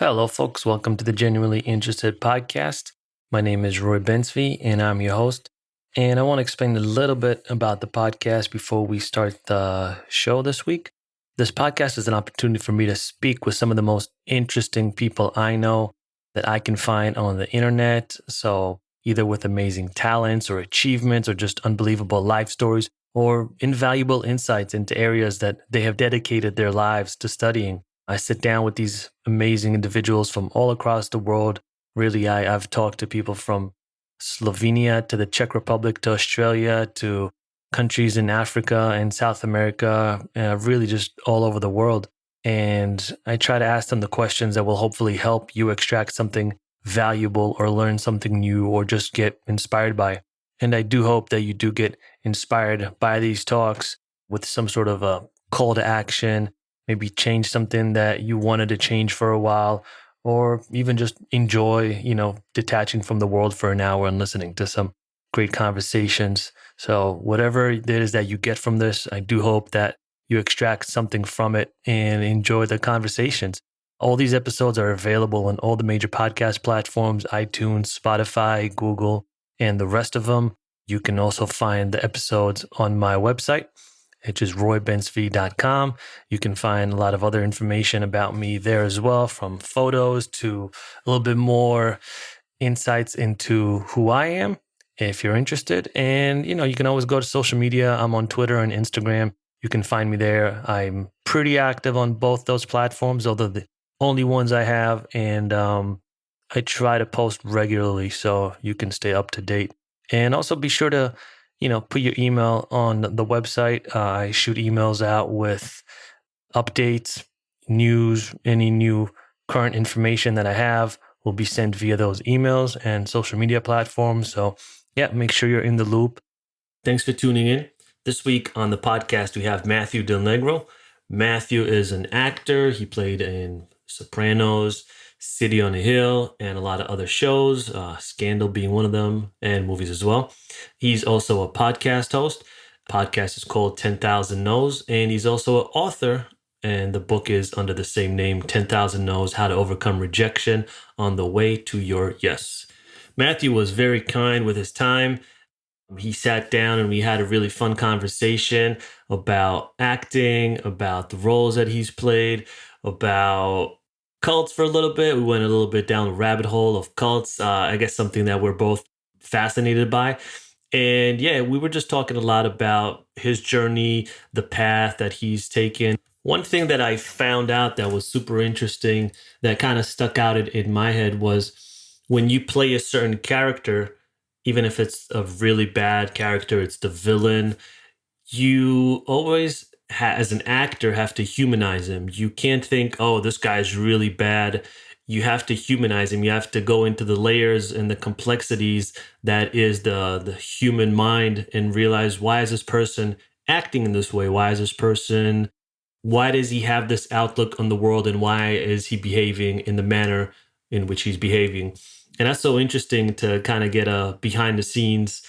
Hello, folks. Welcome to the Genuinely Interested podcast. My name is Roy Bensby, and I'm your host. And I want to explain a little bit about the podcast before we start the show this week. This podcast is an opportunity for me to speak with some of the most interesting people I know that I can find on the internet. So, either with amazing talents or achievements or just unbelievable life stories or invaluable insights into areas that they have dedicated their lives to studying. I sit down with these amazing individuals from all across the world. Really, I've talked to people from Slovenia to the Czech Republic to Australia to countries in Africa and South America, really just all over the world. And I try to ask them the questions that will hopefully help you extract something valuable or learn something new or just get inspired by. And I do hope that you do get inspired by these talks with some sort of a call to action, maybe change something that you wanted to change for a while, or even just enjoy, detaching from the world for an hour and listening to some great conversations. So whatever it is that you get from this, I do hope that you extract something from it and enjoy the conversations. All these episodes are available on all the major podcast platforms, iTunes, Spotify, Google, and the rest of them. You can also find the episodes on my website, which is roybensv.com. You can find a lot of other information about me there as well, from photos to a little bit more insights into who I am, if you're interested. And, you can always go to social media. I'm on Twitter and Instagram. You can find me there. I'm pretty active on both those platforms, although the only ones I have. And I try to post regularly so you can stay up to date. And also be sure to put your email on the website. I shoot emails out with updates, news, any new current information that I have will be sent via those emails and social media platforms. So yeah, make sure you're in the loop. Thanks for tuning in. This week on the podcast, we have Matthew Del Negro. Matthew is an actor. He played in Sopranos, City on a Hill, and a lot of other shows, Scandal being one of them, and movies as well. He's also a podcast host. Podcast is called 10,000 No's, and he's also an author, and the book is under the same name, 10,000 No's, How to Overcome Rejection on the Way to Your Yes. Matthew was very kind with his time. He sat down and we had a really fun conversation about acting, about the roles that he's played, about cults for a little bit. We went a little bit down the rabbit hole of cults. I guess something that we're both fascinated by. And yeah, we were just talking a lot about his journey, the path that he's taken. One thing that I found out that was super interesting that kind of stuck out in my head was when you play a certain character, even if it's a really bad character, it's the villain, you always, as an actor, have to humanize him. You can't think, oh, this guy's really bad. You have to humanize him. You have to go into the layers and the complexities that is the human mind and realize, why is this person acting in this way? Why does he have this outlook on the world, and why is he behaving in the manner in which he's behaving? And that's so interesting to kind of get a behind the scenes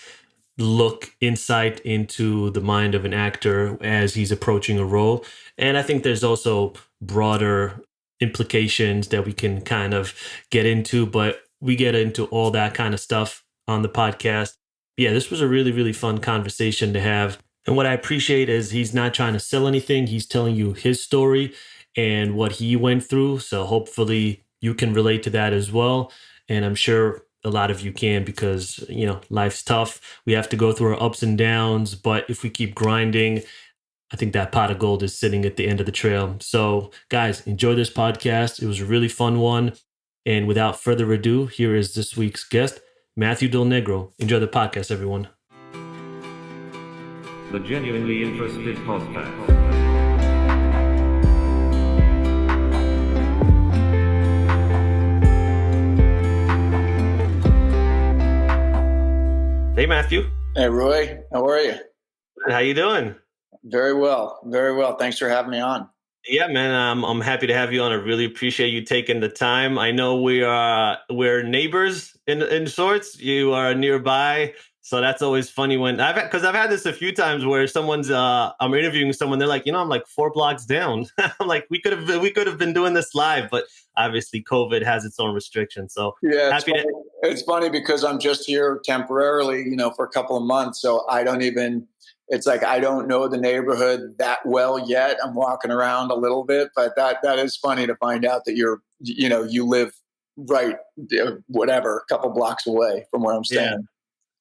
look, insight into the mind of an actor as he's approaching a role. And I think there's also broader implications that we can kind of get into, but we get into all that kind of stuff on the podcast. Yeah, this was a really, really fun conversation to have. And what I appreciate is he's not trying to sell anything. He's telling you his story and what he went through. So hopefully you can relate to that as well. And I'm sure a lot of you can, because, life's tough. We have to go through our ups and downs. But if we keep grinding, I think that pot of gold is sitting at the end of the trail. So guys, enjoy this podcast. It was a really fun one. And without further ado, here is this week's guest, Matthew Del Negro. Enjoy the podcast, everyone. The Genuinely Interested Podcast. Hey, Matthew. Hey, Roy. How are you? How you doing? Very well. Very well. Thanks for having me on. Yeah, man. I'm happy to have you on. I really appreciate you taking the time. I know we're neighbors in sorts. You are nearby, So that's always funny when because I've had this a few times where someone's I'm interviewing someone, they're like, I'm like 4 blocks down. I'm like, we could have been doing this live, but obviously COVID has its own restrictions. So Yeah, happy to. it's funny because I'm just here temporarily, for a couple of months. So it's like I don't know the neighborhood that well yet. I'm walking around a little bit, but that is funny to find out that you live right, whatever, a couple blocks away from where I'm Yeah. staying.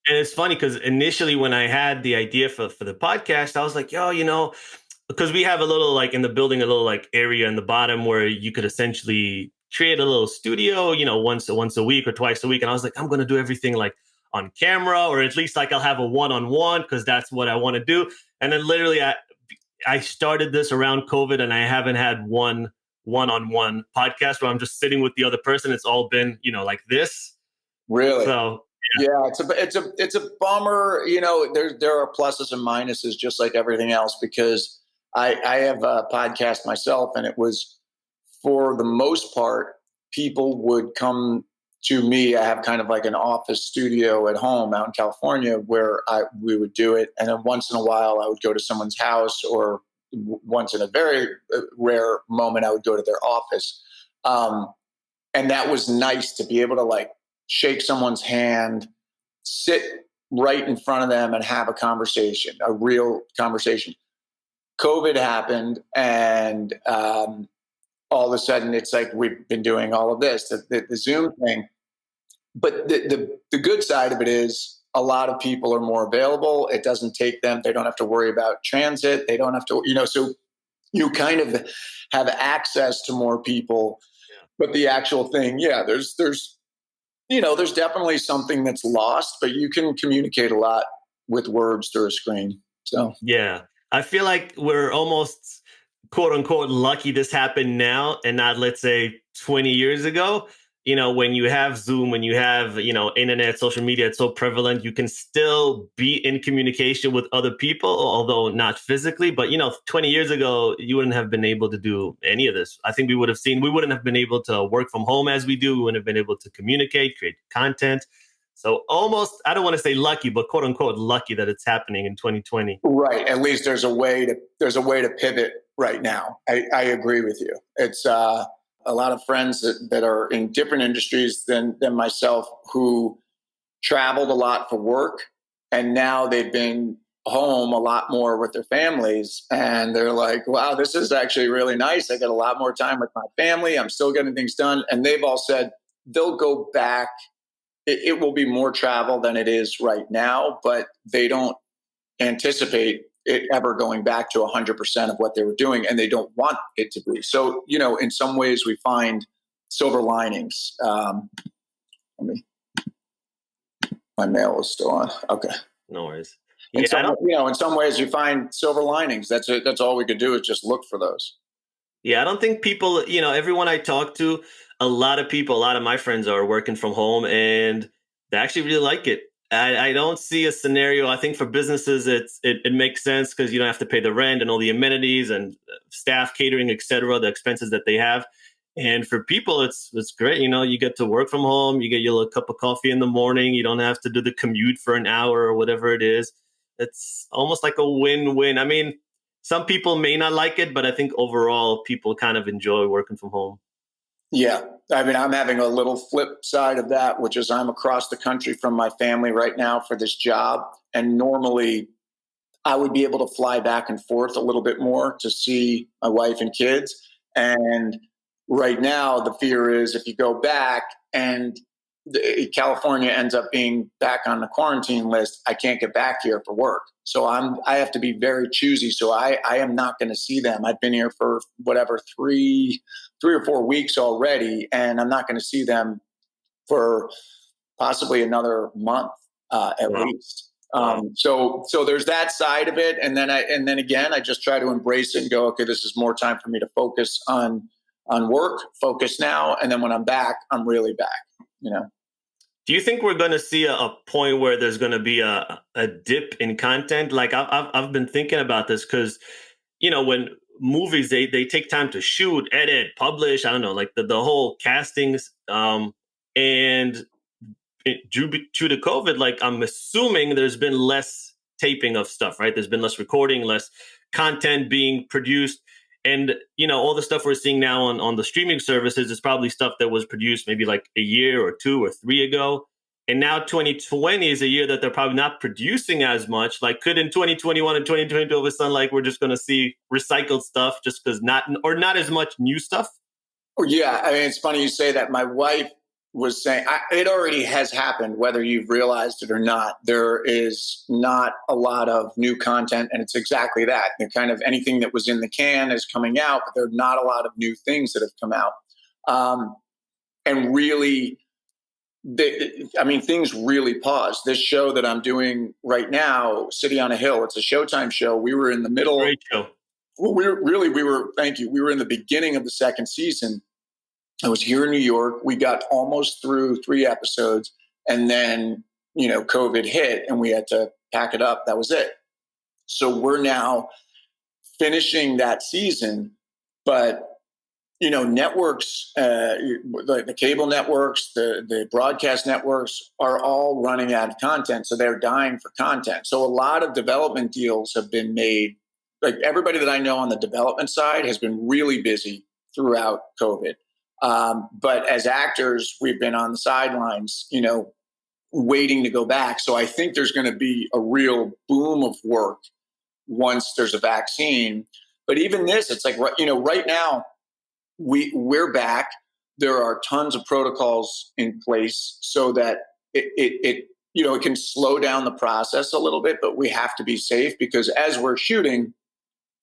And it's funny because initially when I had the idea for the podcast, I was like, because we have a little like in the building, a little like area in the bottom where you could essentially create a little studio, once a week or twice a week. And I was like, I'm going to do everything like on camera, or at least like I'll have a one-on-one because that's what I want to do. And then literally I started this around COVID and I haven't had one-on-one podcast where I'm just sitting with the other person. It's all been, like this. Really? So yeah, it's a bummer. There are pluses and minuses, just like everything else. Because I have a podcast myself, and it was, for the most part, people would come to me. I have kind of like an office studio at home out in California where we would do it, and then once in a while I would go to someone's house, or once in a very rare moment I would go to their office, and that was nice to be able to like shake someone's hand, sit right in front of them, and have a conversation, a real conversation. COVID happened, and all of a sudden it's like we've been doing all of this, the Zoom thing. But the good side of it is a lot of people are more available. It doesn't take them. They don't have to worry about transit. They don't have to, so you kind of have access to more people. Yeah. But the actual thing, there's definitely something that's lost, but you can communicate a lot with words through a screen. So yeah, I feel like we're almost quote unquote lucky this happened now and not, let's say, 20 years ago. When you have Zoom, when you have, internet, social media, it's so prevalent, you can still be in communication with other people, although not physically. But, 20 years ago, you wouldn't have been able to do any of this. I think we wouldn't have been able to work from home as we do. We wouldn't have been able to communicate, create content. So almost, I don't want to say lucky, but quote unquote lucky that it's happening in 2020. Right. At least there's a way to pivot right now. I agree with you. It's a lot of friends that are in different industries than myself, who traveled a lot for work, and now they've been home a lot more with their families, and they're like, wow, this is actually really nice. I get a lot more time with my family. I'm still getting things done. And they've all said they'll go back. It will be more travel than it is right now, but they don't anticipate it ever going back to 100% of what they were doing, and they don't want it to be. So, in some ways we find silver linings. My mail is still on. Okay. No worries. In some ways you find silver linings. That's it. That's all we could do is just look for those. Yeah, I don't think people, everyone I talk to, a lot of my friends are working from home and they actually really like it. I don't see a scenario. I think for businesses, it makes sense because you don't have to pay the rent and all the amenities and staff, catering, etc., the expenses that they have. And for people, it's great. You get to work from home. You get your little cup of coffee in the morning. You don't have to do the commute for an hour or whatever it is. It's almost like a win-win. I mean, some people may not like it, but I think overall people kind of enjoy working from home. Yeah. I mean, I'm having a little flip side of that, which is I'm across the country from my family right now for this job. And normally I would be able to fly back and forth a little bit more to see my wife and kids. And right now the fear is if you go back and California ends up being back on the quarantine list, I can't get back here for work. So I have to be very choosy. So I am not going to see them. I've been here for whatever, 3 or 4 weeks already, and I'm not going to see them for possibly another month at least. So there's that side of it, and then again, I just try to embrace it and go, okay, this is more time for me to focus on work, focus now, and then when I'm back, I'm really back. Do you think we're going to see a point where there's going to be a dip in content? Like I've been thinking about this because, when movies, they take time to shoot, edit, publish, I don't know, like the whole castings. And due to COVID, like I'm assuming there's been less taping of stuff, right? There's been less recording, less content being produced. And, all the stuff we're seeing now on the streaming services is probably stuff that was produced maybe like a year or 2 or 3 ago. And now 2020 is a year that they're probably not producing as much. Like, could in 2021 and 2022 all of a sudden, like, we're just going to see recycled stuff just because not as much new stuff? Oh, yeah. I mean, it's funny you say that. My wife was saying it already has happened, whether you've realized it or not. There is not a lot of new content, and it's exactly that. The kind of anything that was in the can is coming out, but there are not a lot of new things that have come out. And really, things really paused. This show that I'm doing right now, City on a Hill, it's a Showtime show. We were in the middle. Great show. Well, thank you. We were in the beginning of the second season. I was here in New York. We got almost through 3 episodes, and then, COVID hit and we had to pack it up. That was it. So we're now finishing that season, but networks, the cable networks, the broadcast networks are all running out of content. So they're dying for content. So a lot of development deals have been made. Like everybody that I know on the development side has been really busy throughout COVID. But as actors, we've been on the sidelines, waiting to go back. So I think there's going to be a real boom of work once there's a vaccine. But even this, it's like, right now, we're back. There are tons of protocols in place so that it can slow down the process a little bit, but we have to be safe because as we're shooting,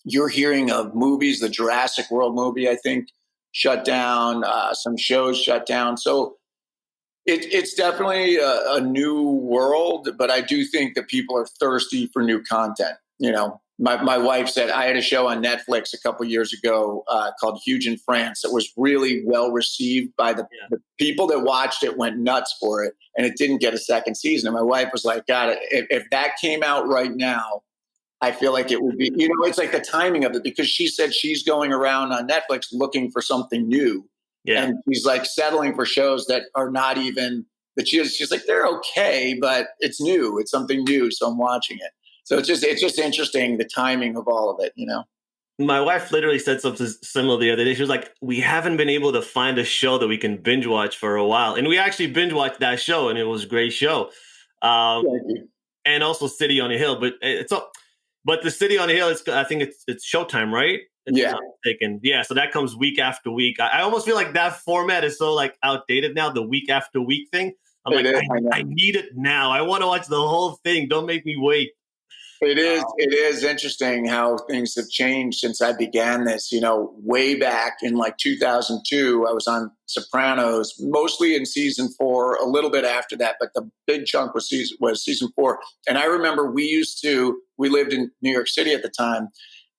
you're hearing of movies, the Jurassic World movie, I think, shut down, some shows shut down. So it's definitely a new world, but I do think that people are thirsty for new content. My wife said I had a show on Netflix a couple years ago called Huge in France that was really well received by the people that watched it, went nuts for it, and it didn't get a second season. And my wife was like, God, if that came out right now, I feel like it would be, it's like the timing of it, because she said she's going around on Netflix looking for something new. Yeah. And she's like settling for shows that are not even, that she's like, they're okay, but it's new. It's something new. So I'm watching it. So it's just interesting, the timing of all of it, My wife literally said something similar the other day. She was like, we haven't been able to find a show that we can binge watch for a while. And we actually binge watched that show, and it was a great show. Thank you. And also City on a Hill. But the City on a Hill, I think it's Showtime, right? Yeah. Yeah. So that comes week after week. I almost feel like that format is so like outdated now, the week after week thing. I'm I need it now. I want to watch the whole thing. Don't make me wait. It is interesting how things have changed since I began this. Way back in like 2002, I was on Sopranos, mostly in season 4, a little bit after that, but the big chunk was season 4. And I remember we lived in New York City at the time,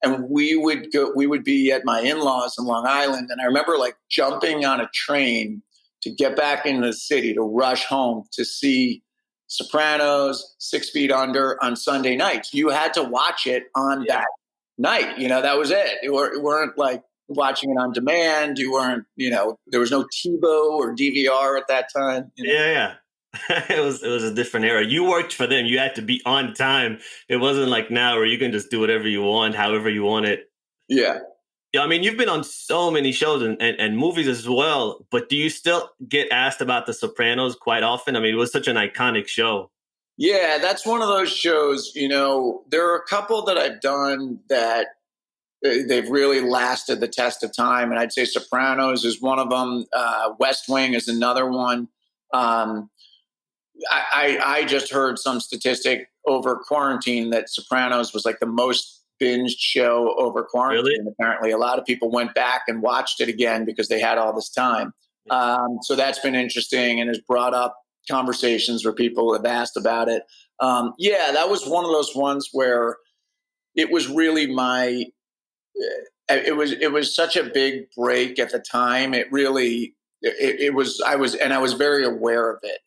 and we would be at my in-laws in Long Island. And I remember like jumping on a train to get back into the city, to rush home to see Sopranos, 6 Feet Under on Sunday nights. You had to watch it on that night. That was it. You weren't like watching it on demand. You weren't, there was no TiVo or DVR at that time. Yeah. It was a different era. You worked for them. You had to be on time. It wasn't like now where you can just do whatever you want, however you want it. Yeah. Yeah, I mean, you've been on so many shows and movies as well, but do you still get asked about The Sopranos quite often? I mean, it was such an iconic show. Yeah, that's one of those shows, there are a couple that I've done that they've really lasted the test of time. And I'd say Sopranos is one of them. West Wing is another one. I just heard some statistic over quarantine that Sopranos was like the most binged show over quarantine. Really? Apparently a lot of people went back and watched it again because they had all this time. So that's been interesting and has brought up conversations where people have asked about it. That was one of those ones where it was really it was such a big break at the time. I was very aware of it.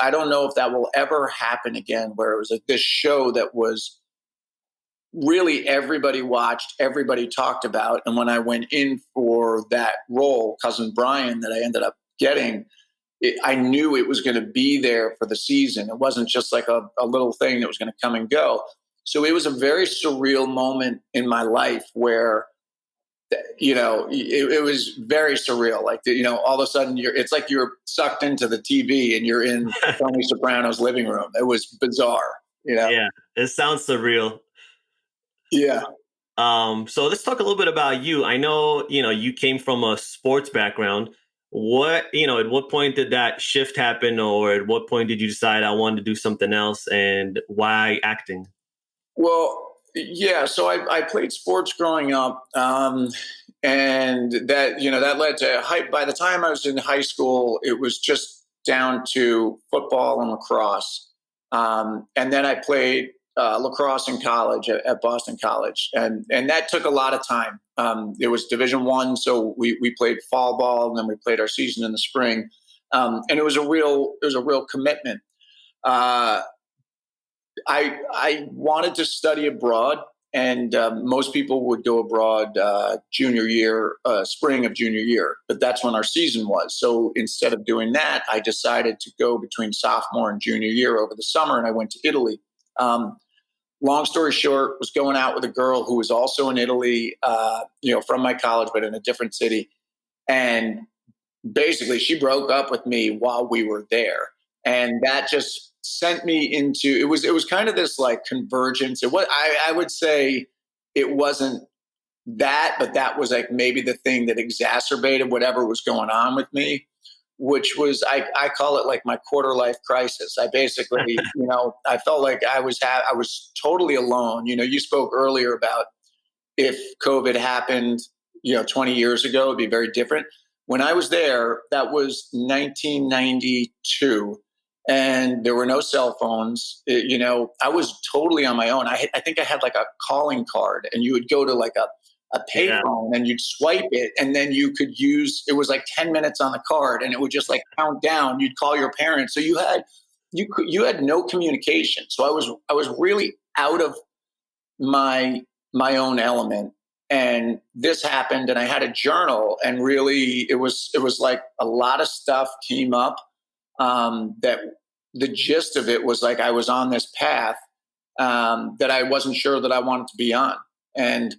I don't know if that will ever happen again, where it was like this show that was really everybody watched, everybody talked about. And when I went in for that role, Cousin Brian, that I ended up getting, I knew it was going to be there for the season. It wasn't just like a little thing that was going to come and go. So it was a very surreal moment in my life where, it was very surreal. Like, all of a sudden it's like you're sucked into the TV and you're in Tony Soprano's living room. It was bizarre. Yeah, it sounds surreal. Yeah. So let's talk a little bit about you. I know, you came from a sports background. At what point did that shift happen, or at what point did you decide I wanted to do something else, and why acting? Well, yeah. So I played sports growing up, and that led to high. By the time I was in high school, it was just down to football and lacrosse, and then I played lacrosse in college at Boston College, and that took a lot of time. It was Division I, so we played fall ball, and then we played our season in the spring, and it was a real commitment. I wanted to study abroad, and most people would go abroad junior year, spring of junior year, but that's when our season was. So instead of doing that, I decided to go between sophomore and junior year over the summer, and I went to Italy. Long story short, was going out with a girl who was also in Italy, from my college, but in a different city. And basically, she broke up with me while we were there. And that just sent me into, it was kind of this like convergence. I would say it wasn't that, but that was like maybe the thing that exacerbated whatever was going on with me, which was, I call it like my quarter life crisis. I basically, I felt like I was totally alone. You spoke earlier about if COVID happened, 20 years ago, it'd be very different. When I was there, that was 1992, and there were no cell phones. I was totally on my own. I think I had like a calling card, and you would go to like a payphone and you'd swipe it, and then you could it was like 10 minutes on the card, and it would just like count down. You'd call your parents. So you had no communication. So I was really out of my own element. And this happened, and I had a journal, and really it was like a lot of stuff came up, that the gist of it was like I was on this path, that I wasn't sure that I wanted to be on. And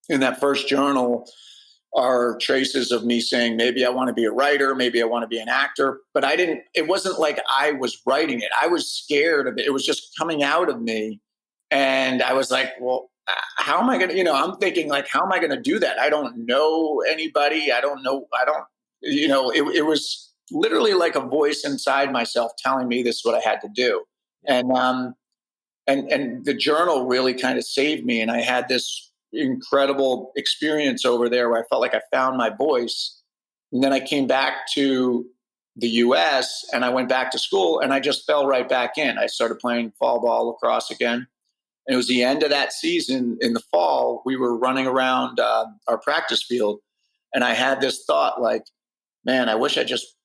in that first journal are traces of me saying, maybe I want to be a writer, maybe I want to be an actor, but it wasn't like I was writing it. I was scared of it. It was just coming out of me. And I was like, well, how am I going to, I'm thinking like, how am I going to do that? I don't know anybody. It was literally like a voice inside myself telling me this is what I had to do. And the journal really kind of saved me. And I had this incredible experience over there where I felt like I found my voice. And then I came back to the US and I went back to school, and I just fell right back in. I started playing fall ball lacrosse again. And it was the end of that season in the fall. We were running around our practice field, and I had this thought like, man, I wish I just,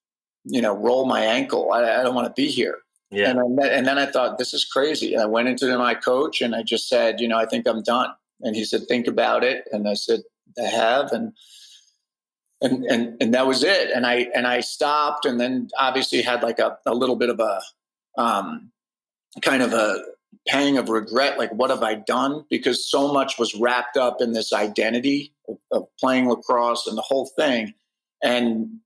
roll my ankle. I don't want to be here. Yeah. And then I thought, this is crazy. And I went into my coach and I just said, I think I'm done. And he said, think about it. And I said, I have. And that was it. And I stopped, and then obviously had like a little bit of a kind of a pang of regret. Like, what have I done? Because so much was wrapped up in this identity of playing lacrosse and the whole thing. And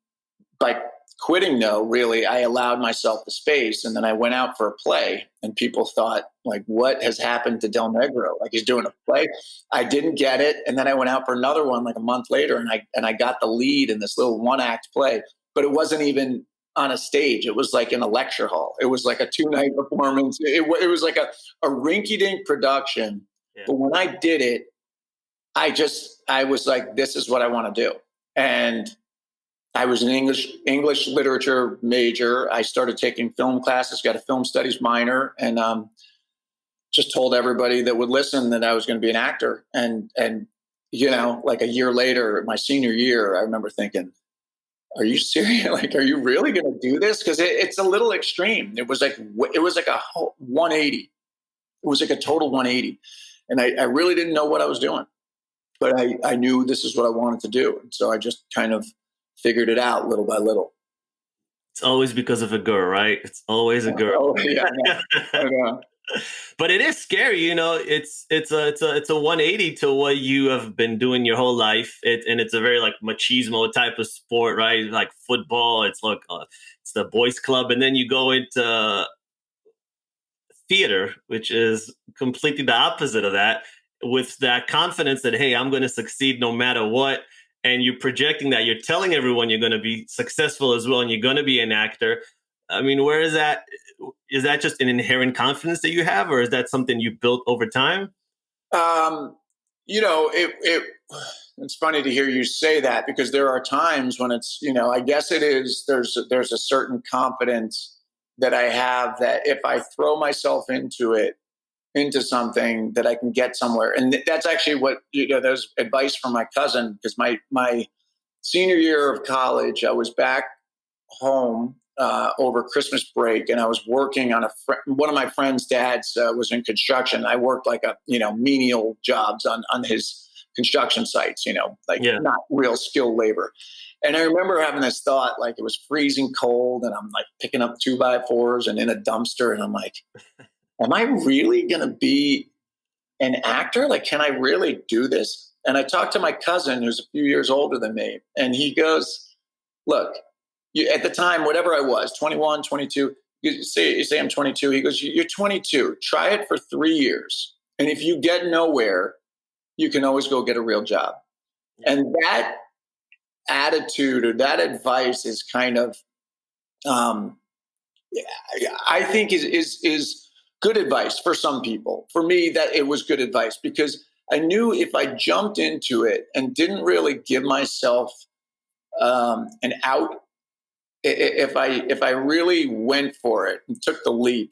by quitting, though, really, I allowed myself the space. And then I went out for a play, and people thought, like, what has happened to Del Negro? Like, he's doing a play. I didn't get it. And then I went out for another one like a month later, and I got the lead in this little one-act play. But it wasn't even on a stage. It was like in a lecture hall. It was like a 2-night performance. It was like a rinky-dink production. Yeah. But when I did it, I was like, this is what I want to do. And I was an English literature major. I started taking film classes, got a film studies minor, and just told everybody that would listen that I was going to be an actor. And like a year later, my senior year, I remember thinking, are you serious? Like, are you really going to do this? Because it's a little extreme. It was like a 180. It was like a total 180. And I really didn't know what I was doing, but I knew this is what I wanted to do. And so I just kind of figured it out little by little. It's always because of a girl, right? It's always a girl. Oh yeah, I know. But it is scary, it's a 180 to what you have been doing your whole life. And it's a very like machismo type of sport, right? Like football, it's like it's the boys club, and then you go into theater, which is completely the opposite of that, with that confidence that, hey, I'm going to succeed no matter what. And you're projecting that, you're telling everyone you're going to be successful as well, and you're going to be an actor. I mean, where is that? Is that just an inherent confidence that you have, or is that something you built over time? Um, it's funny to hear you say that, because there are times when it's, I guess it is, there's a certain confidence that I have that if I throw myself into something, that I can get somewhere. And that's actually what, there's advice from my cousin, because my senior year of college, I was back home over Christmas break, and I was working on one of my friend's dads was in construction. I worked like menial jobs on his construction sites, like Yeah. not real skilled labor. And I remember having this thought, like it was freezing cold, and I'm like picking up 2x4s and in a dumpster, and I'm like, am I really going to be an actor? Like, can I really do this? And I talked to my cousin, who's a few years older than me, and he goes, look, at the time, whatever I was, 21, 22, you say I'm 22. He goes, you're 22. Try it for 3 years. And if you get nowhere, you can always go get a real job. And that attitude or that advice is kind of, I think is good advice for some people. For me, that it was good advice, because I knew if I jumped into it and didn't really give myself an out, if I really went for it and took the leap,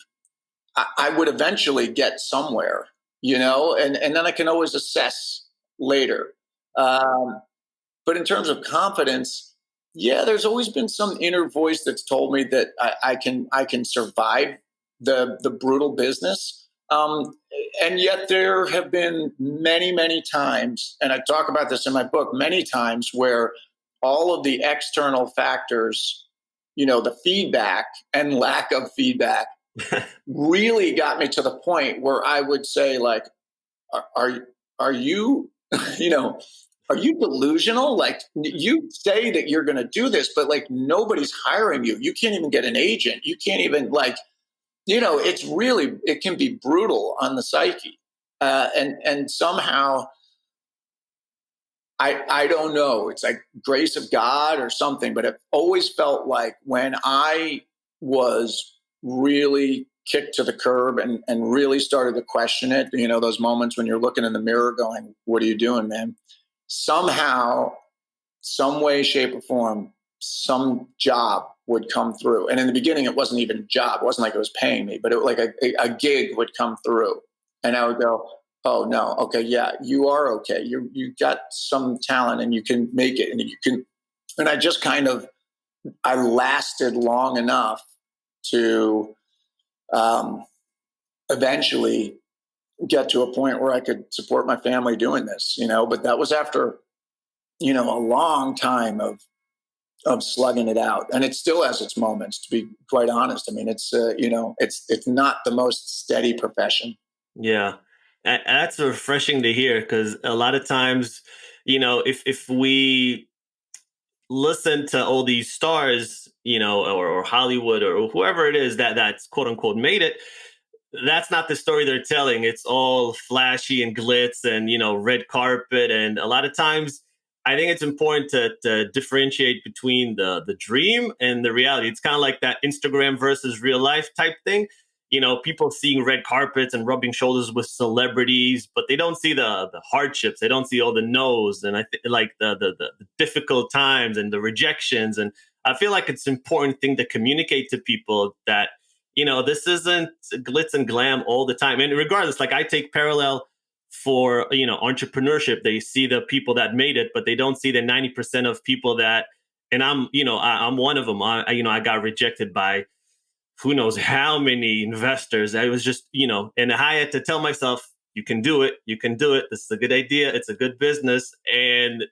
I would eventually get somewhere, and then I can always assess later. Um, but in terms of confidence, yeah, there's always been some inner voice that's told me that I can survive the brutal business. And yet there have been many times, and I talk about this in my book, many times where all of the external factors, the feedback and lack of feedback, really got me to the point where I would say, like, are you, you know, are you delusional? Like, you say that you're going to do this, but like nobody's hiring you. You can't even get an agent. You can't even it can be brutal on the psyche. And somehow I don't know, it's like grace of God or something, but it always felt like when I was really kicked to the curb and really started to question it, those moments when you're looking in the mirror going, what are you doing, man? Somehow, some way, shape, or form, some job would come through. And in the beginning, it wasn't even a job. It wasn't like it was paying me, but it like a gig would come through. And I would go, oh no, okay, yeah, you are okay. You got some talent and you can make it, and you can. And I lasted long enough to eventually get to a point where I could support my family doing this, but that was after, a long time of slugging it out. And it still has its moments, to be quite honest. I mean, it's, it's not the most steady profession. Yeah. That's refreshing to hear, because a lot of times, if we listen to all these stars, or Hollywood or whoever it is that's quote unquote made it, that's not the story they're telling. It's all flashy and glitz and, red carpet. And a lot of times I think it's important to differentiate between the dream and the reality. It's kind of like that Instagram versus real life type thing. People seeing red carpets and rubbing shoulders with celebrities, but they don't see the hardships. They don't see all the no's, and like the difficult times and the rejections. And I feel like it's an important thing to communicate to people that, this isn't glitz and glam all the time. And regardless, like I take parallel for, entrepreneurship. They see the people that made it, but they don't see the 90% of people that, and I'm one of them. I got rejected by who knows how many investors. I was just, and I had to tell myself, you can do it. You can do it. This is a good idea. It's a good business. And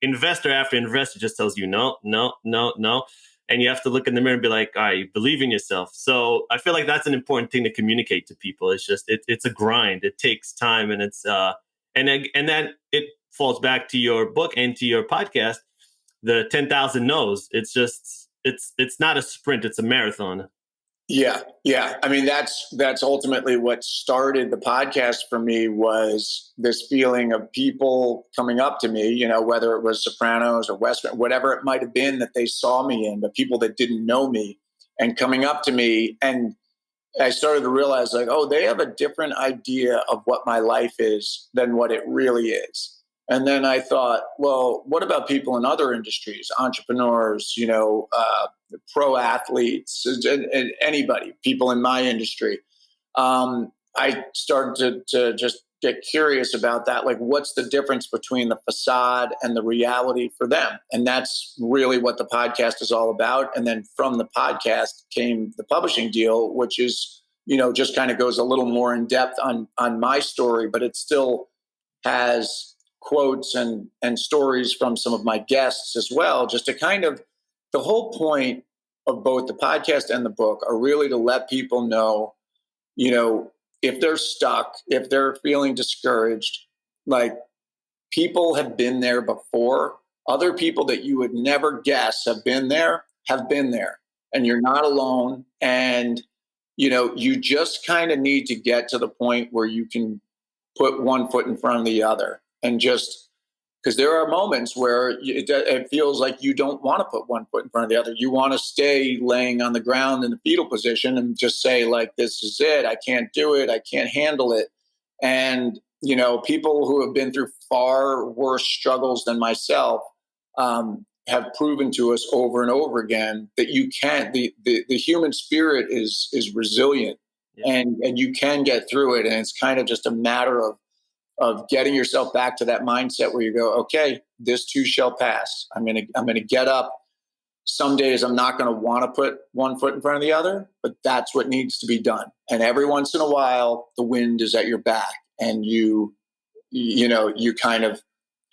investor after investor just tells you, no, no, no, no. and you have to look in the mirror and be like, all right, believe in yourself. So I feel like that's an important thing to communicate to people. It's just, it's a grind. It takes time, and and then it falls back to your book and to your podcast, the 10,000 no's. It's just, it's not a sprint, it's a marathon. Yeah. Yeah. I mean, that's ultimately what started the podcast for me, was this feeling of people coming up to me, whether it was Sopranos or Western, whatever it might have been that they saw me in, but people that didn't know me and coming up to me. And I started to realize, like, oh, they have a different idea of what my life is than what it really is. And then I thought, well, what about people in other industries, entrepreneurs, pro athletes, and anybody, people in my industry? I started to just get curious about that. Like, what's the difference between the facade and the reality for them? And that's really what the podcast is all about. And then from the podcast came the publishing deal, which is, just kind of goes a little more in depth on my story, but it still has quotes and stories from some of my guests as well, just to kind of, the whole point of both the podcast and the book are really to let people know, if they're stuck, if they're feeling discouraged, like, people have been there before. Other people that you would never guess have been there, and you're not alone. And, you just kind of need to get to the point where you can put one foot in front of the other. And just because there are moments where it feels like you don't want to put one foot in front of the other. You want to stay laying on the ground in the fetal position and just say, like, this is it. I can't do it. I can't handle it. And, people who have been through far worse struggles than myself have proven to us over and over again that you can't, the human spirit is resilient. Yeah. And you can get through it. And it's kind of just a matter of getting yourself back to that mindset where you go, okay, this too shall pass. I'm going to get up. Some days I'm not going to want to put one foot in front of the other, but that's what needs to be done. And every once in a while, the wind is at your back, and you kind of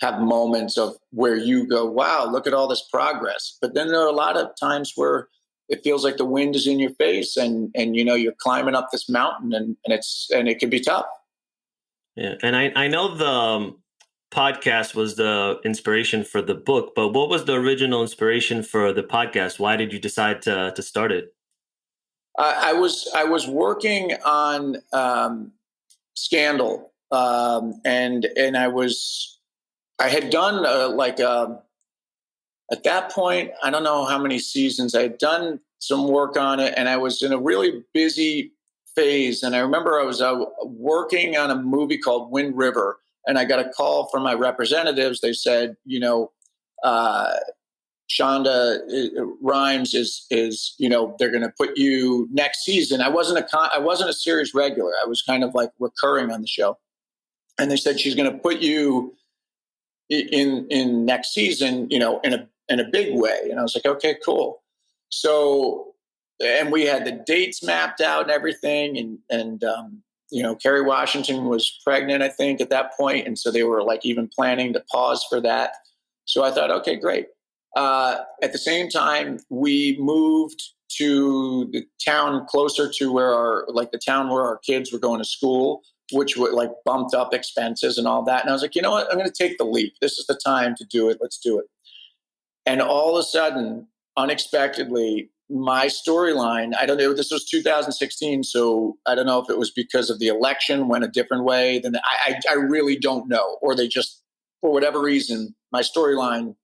have moments of where you go, wow, look at all this progress. But then there are a lot of times where it feels like the wind is in your face, and you're climbing up this mountain, and it can be tough. Yeah, and I know the podcast was the inspiration for the book, but what was the original inspiration for the podcast? Why did you decide to start it? I was working on Scandal, and I had done at that point, I don't know how many seasons. I had done some work on it, and I was in a really busy phase. And I remember I was working on a movie called Wind River, and I got a call from my representatives. They said, Shonda Rhimes is they're going to put you next season. I wasn't a series regular. I was kind of like recurring on the show, and they said she's going to put you in next season, in a big way. And I was like, okay, cool. So, and we had the dates mapped out and everything. And Kerry Washington was pregnant, I think, at that point. And so they were like even planning to pause for that. So I thought, okay, great. At the same time, we moved to the town closer to where the town where our kids were going to school, which would like bumped up expenses and all that. And I was like, you know what? I'm going to take the leap. This is the time to do it. Let's do it. And all of a sudden, unexpectedly, my storyline, I don't know, this was 2016. So I don't know if it was because of the election went a different way. Then I really don't know. Or they just, for whatever reason, my storyline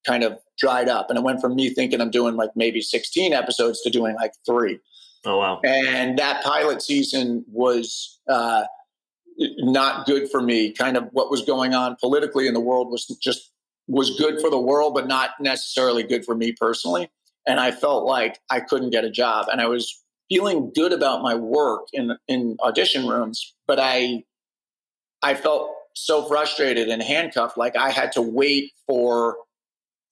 kind of dried up. And it went from me thinking I'm doing like maybe 16 episodes to doing like 3. Oh, wow. And that pilot season was not good for me. Kind of what was going on politically in the world was good for the world, but not necessarily good for me personally. And I felt like I couldn't get a job. And I was feeling good about my work in audition rooms, but I felt so frustrated and handcuffed, like I had to wait for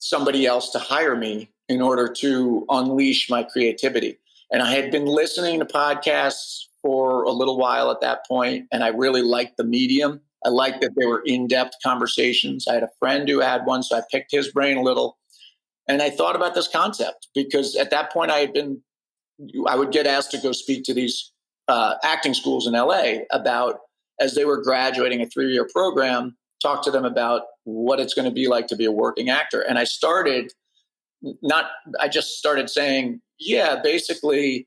somebody else to hire me in order to unleash my creativity. And I had been listening to podcasts for a little while at that point, and I really liked the medium. I liked that they were in-depth conversations. I had a friend who had one, so I picked his brain a little. And I thought about this concept because at that point I would get asked to go speak to these acting schools in LA about, as they were graduating a 3-year program, talk to them about what it's going to be like to be a working actor. And I just started saying, yeah, basically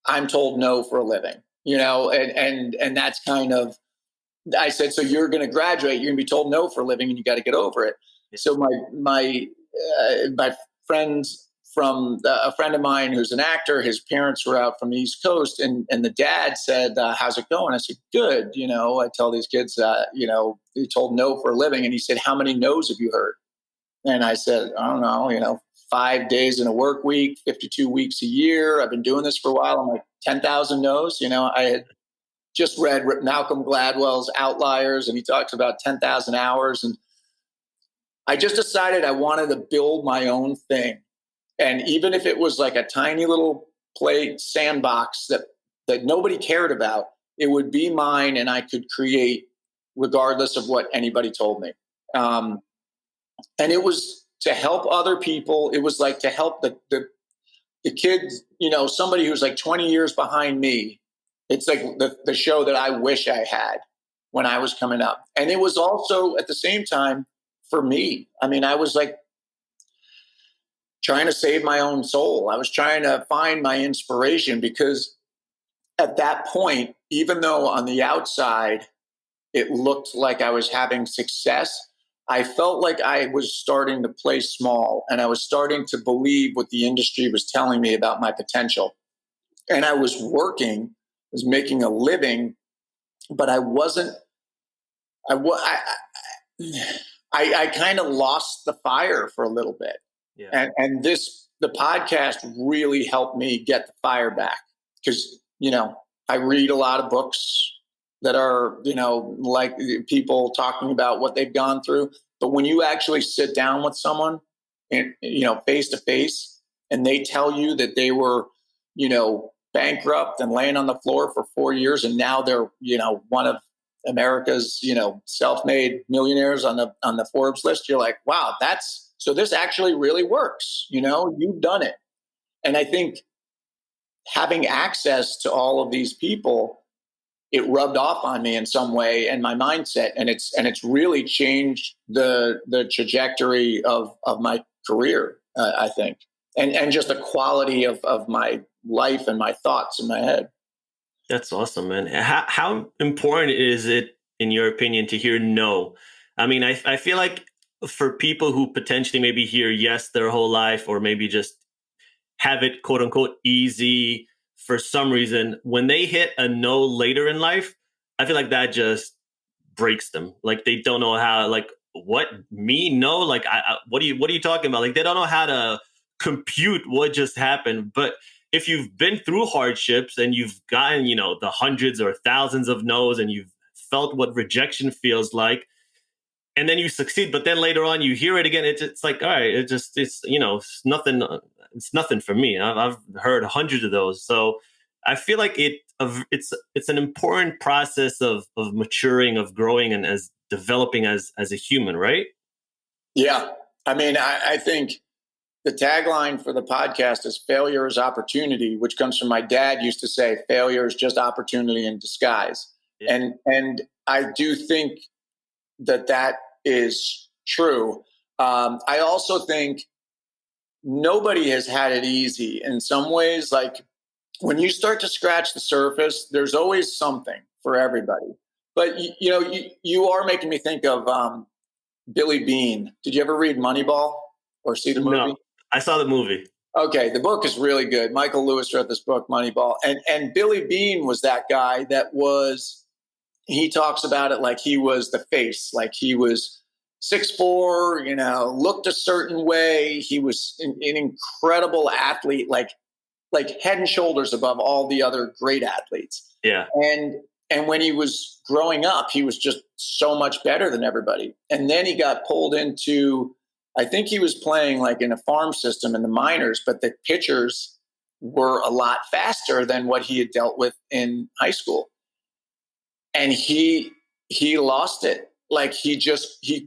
I'm told no for a living, and that's kind of, I said, so you're going to graduate, you're going to be told no for a living and you got to get over it. Yeah. So my friends a friend of mine who's an actor, his parents were out from the East Coast, and the dad said, how's it going? I said, good. I tell these kids, he told no for a living. And he said, how many no's have you heard? And I said, I don't know, 5 days in a work week, 52 weeks a year. I've been doing this for a while. I'm like, 10,000 no's. I had just read Malcolm Gladwell's Outliers, and he talks about 10,000 hours. And I just decided I wanted to build my own thing. And even if it was like a tiny little play sandbox that nobody cared about, it would be mine and I could create regardless of what anybody told me. And it was to help other people. It was like to help the kids, somebody who's like 20 years behind me. It's like the show that I wish I had when I was coming up. And it was also at the same time for me. I mean, I was like trying to save my own soul. I was trying to find my inspiration because at that point, even though on the outside it looked like I was having success, I felt like I was starting to play small and I was starting to believe what the industry was telling me about my potential. And I was making a living, but I wasn't, I kind of lost the fire for a little bit. Yeah. And the podcast really helped me get the fire back because, I read a lot of books that are, like people talking about what they've gone through. But when you actually sit down with someone and, face to face, and they tell you that they were, bankrupt and laying on the floor for 4 years, and now they're, one of America's, self-made millionaires on the Forbes list, you're like, wow, so this actually really works. You've done it. And I think having access to all of these people, it rubbed off on me in some way and my mindset. And it's really changed the trajectory of my career, I think. And just the quality of my life and my thoughts in my head. That's awesome, man. How important is it, in your opinion, to hear no? I mean, I feel like for people who potentially maybe hear yes their whole life, or maybe just have it quote unquote easy for some reason, when they hit a no later in life, I feel like that just breaks them. Like they don't know how, like, what, me? No, like, what are you talking about? Like they don't know how to compute what just happened. But if you've been through hardships and you've gotten, the hundreds or thousands of no's, and you've felt what rejection feels like, and then you succeed, but then later on you hear it again, it's like, all right, it's nothing for me. I've heard hundreds of those. So I feel like it's an important process of maturing, of growing, and as developing as a human, right? Yeah. I mean, I think the tagline for the podcast is failure is opportunity, which comes from my dad used to say, failure is just opportunity in disguise. Yeah. And I do think that is true. I also think nobody has had it easy in some ways. Like when you start to scratch the surface, there's always something for everybody. But you are making me think of Billy Beane. Did you ever read Moneyball or see the movie? No, I saw the movie. Okay, the book is really good. Michael Lewis wrote this book, Moneyball, and Billy Beane was that guy he talks about it like he was the face, like he was 6'4", looked a certain way. He was an incredible athlete, like head and shoulders above all the other great athletes. Yeah. And when he was growing up, he was just so much better than everybody. And then he got pulled into, I think he was playing like in a farm system in the minors, but the pitchers were a lot faster than what he had dealt with in high school. And he lost it. Like he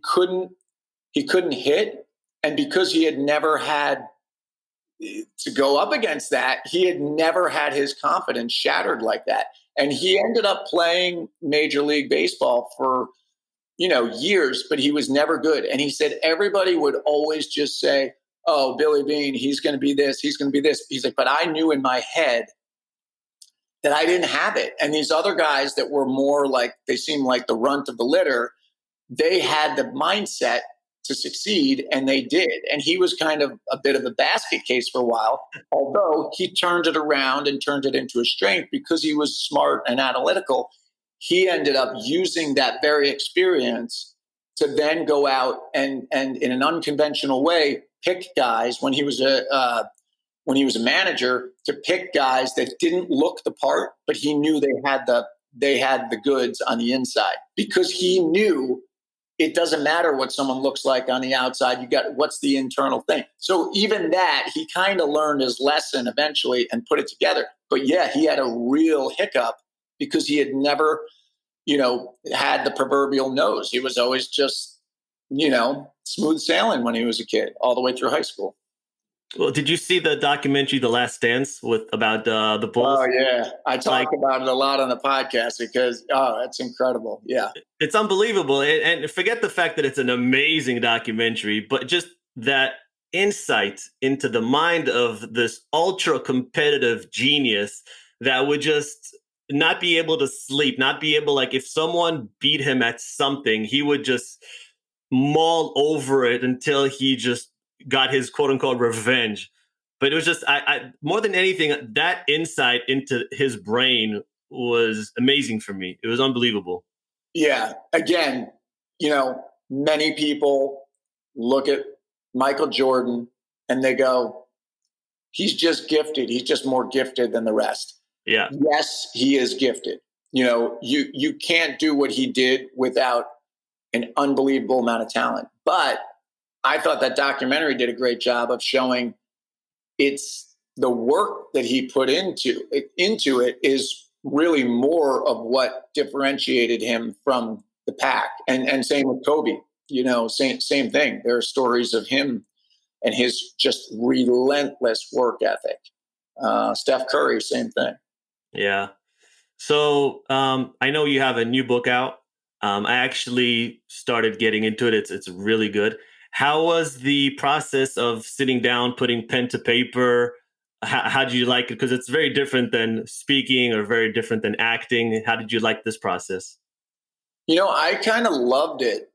couldn't hit. And because he had never had to go up against that, he had never had his confidence shattered like that. And he ended up playing Major League Baseball for, years, but he was never good. And he said everybody would always just say, oh, Billy Beane, he's going to be this, he's going to be this. He's like, but I knew in my head that I didn't have it. And these other guys that were more like, they seemed like the runt of the litter, they had the mindset to succeed, and they did. And he was kind of a bit of a basket case for a while, although he turned it around and turned it into a strength because he was smart and analytical. He ended up using that very experience to then go out and in an unconventional way pick guys when he was a manager, to pick guys that didn't look the part, but he knew they had the goods on the inside, because he knew it doesn't matter what someone looks like on the outside. You got what's the internal thing. So even that, he kind of learned his lesson eventually and put it together. But yeah, he had a real hiccup because he had never, had the proverbial nose. He was always just, smooth sailing when he was a kid, all the way through high school. Well, did you see the documentary "The Last Dance" about the Bulls? Oh yeah, I talk about it a lot on the podcast because it's incredible. Yeah, it's unbelievable, and forget the fact that it's an amazing documentary, but just that insight into the mind of this ultra competitive genius that would just not be able to sleep, not be able, like, if someone beat him at something, he would just mull over it until he just got his quote unquote revenge. But it was just, I more than anything, that insight into his brain was amazing for me. It was unbelievable. Yeah. Again, many people look at Michael Jordan and they go, he's just gifted. He's just more gifted than the rest. Yeah. Yes, he is gifted. You can't do what he did without an unbelievable amount of talent. But I thought that documentary did a great job of showing it's the work that he put into it is really more of what differentiated him from the pack. And same with Kobe, same thing. There are stories of him and his just relentless work ethic. Steph Curry, same thing. Yeah. So I know you have a new book out. I actually started getting into it. It's really good. How was the process of sitting down, putting pen to paper? How did you like it? Because it's very different than speaking or very different than acting. How did you like this process? I kind of loved it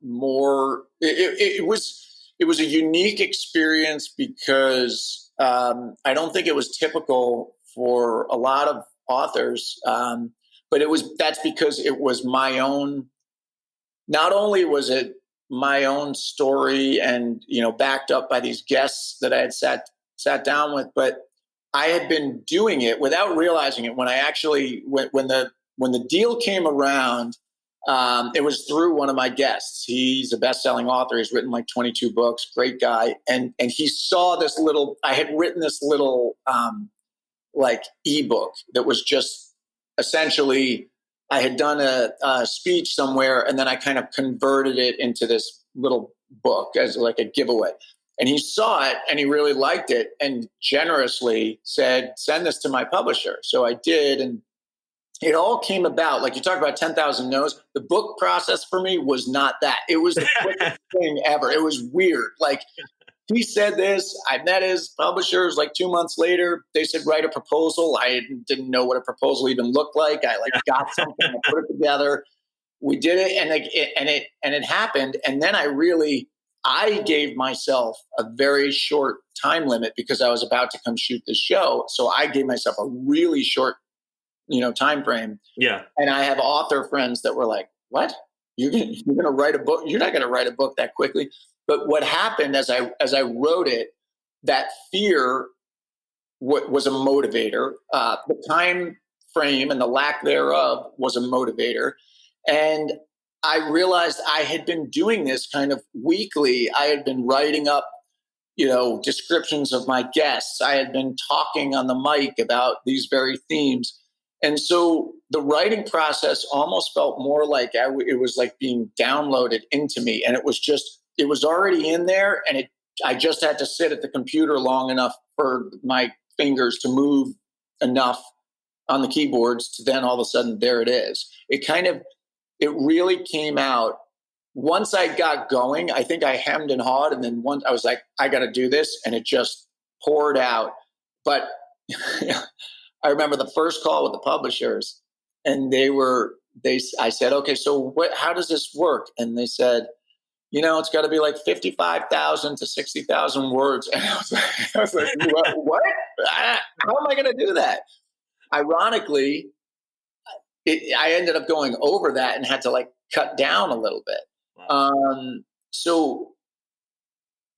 more. It was a unique experience because I don't think it was typical for a lot of authors. But that's because it was my own, not only was it my own story and, backed up by these guests that I had sat down with, but I had been doing it without realizing it. When I actually, when the deal came around, it was through one of my guests. He's a best-selling author. He's written like 22 books, great guy. And he saw I had written this little, like eBook that was just essentially, I had done a speech somewhere and then I kind of converted it into this little book as like a giveaway. And he saw it and he really liked it and generously said, send this to my publisher. So I did. And it all came about, like you talk about 10,000 no's. The book process for me was not that. It was the quickest thing ever. It was weird. Like, he said this, I met his publishers like 2 months later. They said, write a proposal. I didn't know what a proposal even looked like. I got something, I put it together. We did it and it happened. And then I gave myself a very short time limit because I was about to come shoot this show. So I gave myself a really short, time frame. Yeah. And I have author friends that were like, what? You're going to write a book? You're not going to write a book that quickly. But what happened as I wrote it, that fear was a motivator. The time frame and the lack thereof was a motivator. And I realized I had been doing this kind of weekly. I had been writing up, descriptions of my guests. I had been talking on the mic about these very themes. And so the writing process almost felt more like it was like being downloaded into me. And it was just it was already in there, and I just had to sit at the computer long enough for my fingers to move enough on the keyboards to then all of a sudden there it is. It really came out once I got going. I think I hemmed and hawed, and then once I was like, I got to do this, and it just poured out. But I remember the first call with the publishers, and I said, okay, so how does this work? And they said, it's got to be like 55,000 to 60,000 words. And I was like, what? How am I going to do that? Ironically, I ended up going over that and had to like cut down a little bit. Wow. So,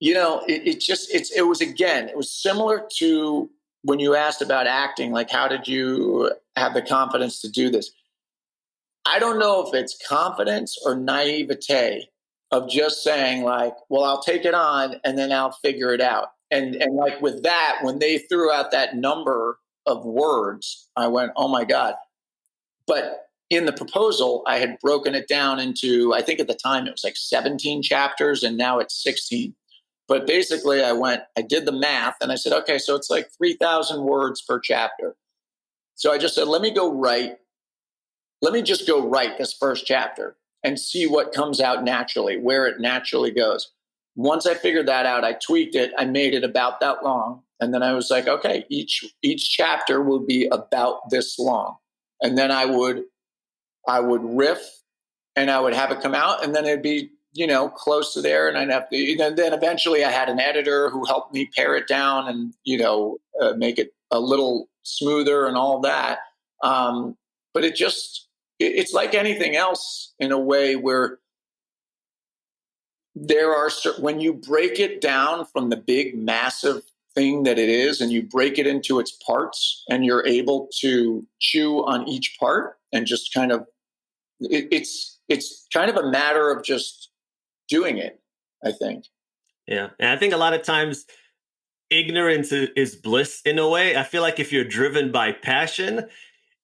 it was similar to when you asked about acting, like, how did you have the confidence to do this? I don't know if it's confidence or naivete of just saying like, well, I'll take it on and then I'll figure it out. And like with that, when they threw out that number of words, I went, oh my God. But in the proposal, I had broken it down into, I think at the time it was like 17 chapters, and now it's 16. But basically I did the math, and I said, okay, so it's like 3,000 words per chapter. So I just said, let me just go write this first chapter and see what comes out naturally, where it naturally goes. Once I figured that out, I tweaked it. I made it about that long. And then I was like, okay, each chapter will be about this long. And then I would riff, and I would have it come out, and then it'd be, close to there. And I'd have to, then eventually I had an editor who helped me pare it down and, make it a little smoother and all that. But it's like anything else in a way where when you break it down from the big, massive thing that it is, and you break it into its parts, and you're able to chew on each part and just kind of, it's kind of a matter of just doing it, I think. Yeah. And I think a lot of times ignorance is bliss in a way. I feel like if you're driven by passion,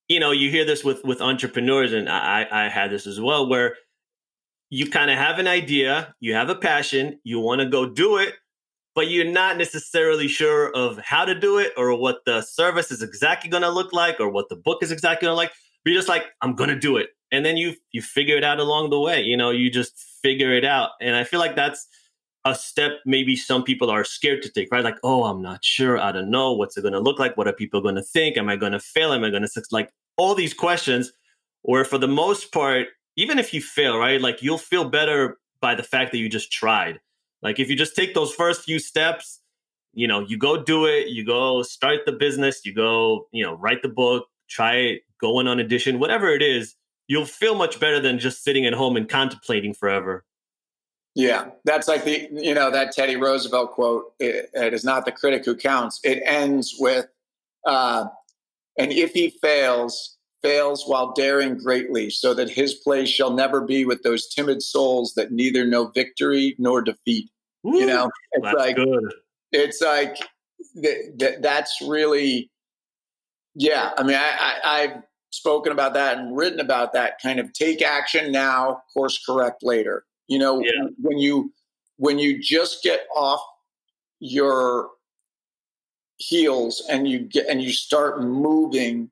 you hear this with entrepreneurs, and I had this as well, where you kind of have an idea, you have a passion, you want to go do it, but you're not necessarily sure of how to do it, or what the service is exactly going to look like, or what the book is exactly going to like. But you're just like, I'm going to do it. And then you figure it out along the way. You just figure it out. And I feel like that's a step maybe some people are scared to take, right? Like, oh, I'm not sure. I don't know. What's it going to look like? What are people going to think? Am I going to fail? Am I going to succeed? Like all these questions, where for the most part, even if you fail, right, like you'll feel better by the fact that you just tried. Like if you just take those first few steps, you go do it, you go start the business, you go, write the book, try going on audition, whatever it is, you'll feel much better than just sitting at home and contemplating forever. Yeah, that's like that Teddy Roosevelt quote, it is not the critic who counts. It ends with, and if he fails while daring greatly, so that his place shall never be with those timid souls that neither know victory nor defeat. Woo, it's that's like good. It's like that's really, yeah. I mean, I've spoken about that and written about that. Kind of take action now, course correct later. Yeah. When you just get off your heels and you start moving,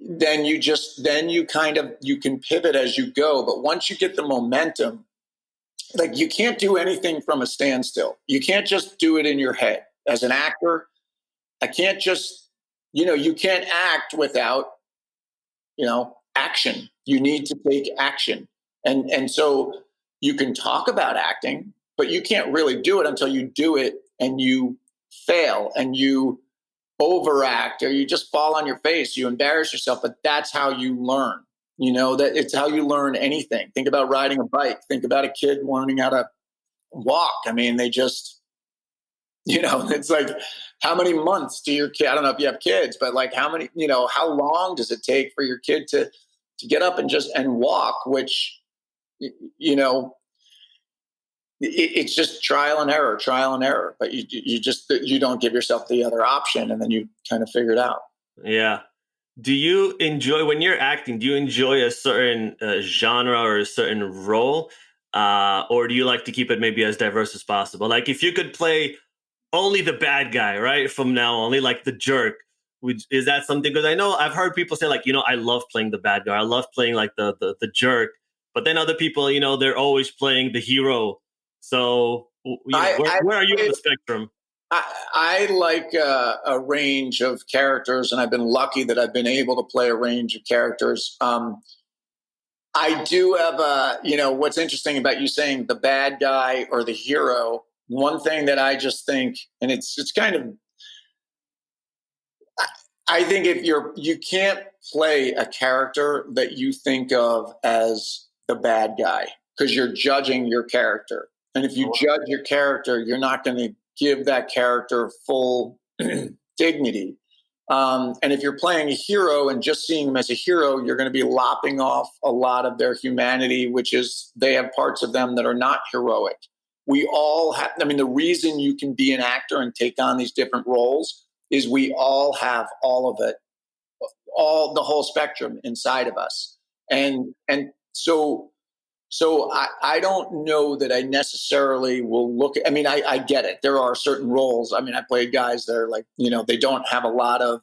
then you can pivot as you go. But once you get the momentum, like you can't do anything from a standstill. You can't just do it in your head. As an actor, I can't just, you can't act without, action. You need to take action. And so you can talk about acting, but you can't really do it until you do it and you fail and you overact, or you just fall on your face, you embarrass yourself. But that's how you learn. That it's how you learn anything. Think about riding a bike. Think about a kid learning how to walk. I mean, they just, it's like, how many months do your kid, I don't know if you have kids, but like how many, how long does it take for your kid to get up and walk, which, it's just trial and error, but you don't give yourself the other option, and then you kind of figure it out. Yeah. Do you enjoy, when you're acting, do you enjoy a certain genre or a certain role? Or do you like to keep it maybe as diverse as possible? Like if you could play only the bad guy, right, from now, only like the jerk, is that something? Because I know I've heard people say like, I love playing the bad guy. I love playing like the jerk. But then other people, they're always playing the hero. So, where are you on the spectrum? I like a range of characters, and I've been lucky that I've been able to play a range of characters. I do have what's interesting about you saying the bad guy or the hero. One thing that I just think, and it's kind of, I think if you can't play a character that you think of as the bad guy because you're judging your character. And if you judge your character, you're not going to give that character full dignity. And if you're playing a hero and just seeing them as a hero, you're going to be lopping off a lot of their humanity, which is they have parts of them that are not heroic. We all have, the reason you can be an actor and take on these different roles is we all have all of it, the whole spectrum inside of us. And so I don't know that I necessarily will look at, I get it. There are certain roles. I played guys that are like, they don't have a lot of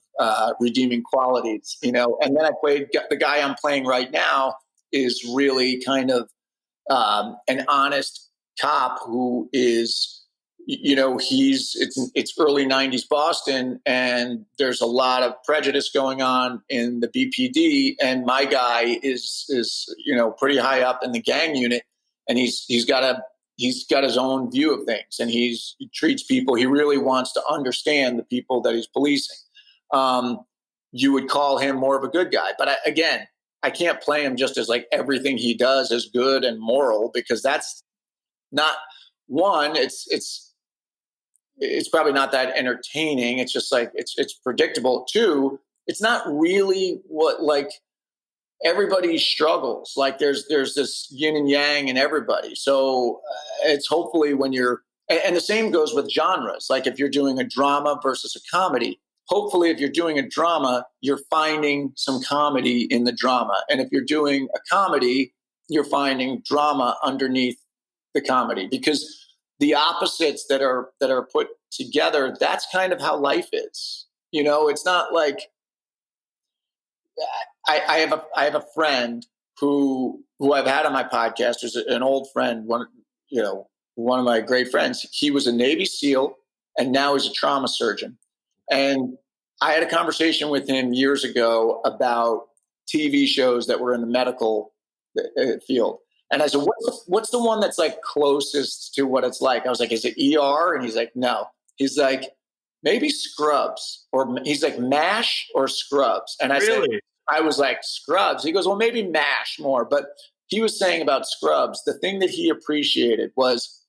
redeeming qualities, and then I played the guy I'm playing right now is really kind of an honest cop who is, it's early 90s Boston, and there's a lot of prejudice going on in the BPD, and my guy is pretty high up in the gang unit, and he's got his own view of things, and he treats people, he really wants to understand the people that he's policing. You would call him more of a good guy, but I can't play him just as like everything he does is good and moral, because that's not one. It's probably not that entertaining. It's just like it's predictable. Two, it's not really what, like, everybody struggles. Like there's this yin and yang in everybody. So it's hopefully when you're, and the same goes with genres. Like if you're doing a drama versus a comedy, hopefully if you're doing a drama, you're finding some comedy in the drama. And if you're doing a comedy, you're finding drama underneath the comedy, because the opposites that are put together, that's kind of how life is. It's not like I have a friend who I've had on my podcast, who's an old friend, one of my great friends. He was a Navy SEAL and now he's a trauma surgeon. And I had a conversation with him years ago about TV shows that were in the medical field. And I said, what's the one that's like closest to what it's like? I was like, is it ER? And he's like, no. He's like, maybe Scrubs, or he's like MASH or Scrubs. And I was like, Scrubs. He goes, well, maybe MASH more. But he was saying about Scrubs, the thing that he appreciated was,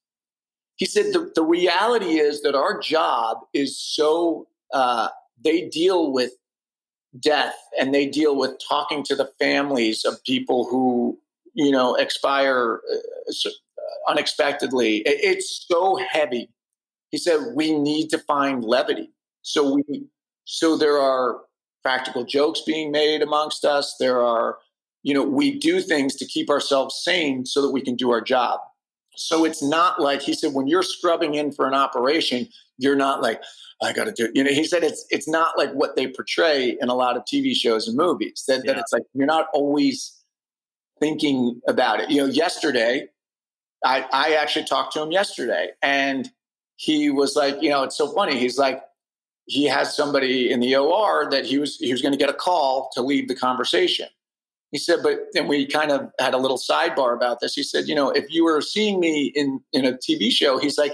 he said, the reality is that our job is so, they deal with death, and they deal with talking to the families of people who, expire unexpectedly. It's so heavy. He said, we need to find levity. So there are practical jokes being made amongst us. There are, we do things to keep ourselves sane so that we can do our job. So it's not like, he said, when you're scrubbing in for an operation, you're not like, I got to do it. He said, it's not like what they portray in a lot of TV shows and movies, that it's like, you're not always thinking about it. Yesterday, I actually talked to him yesterday, and he was like, it's so funny. He's like, he has somebody in the OR that he was going to get a call to leave the conversation. He said, and we kind of had a little sidebar about this. He said, if you were seeing me in a TV show, he's like,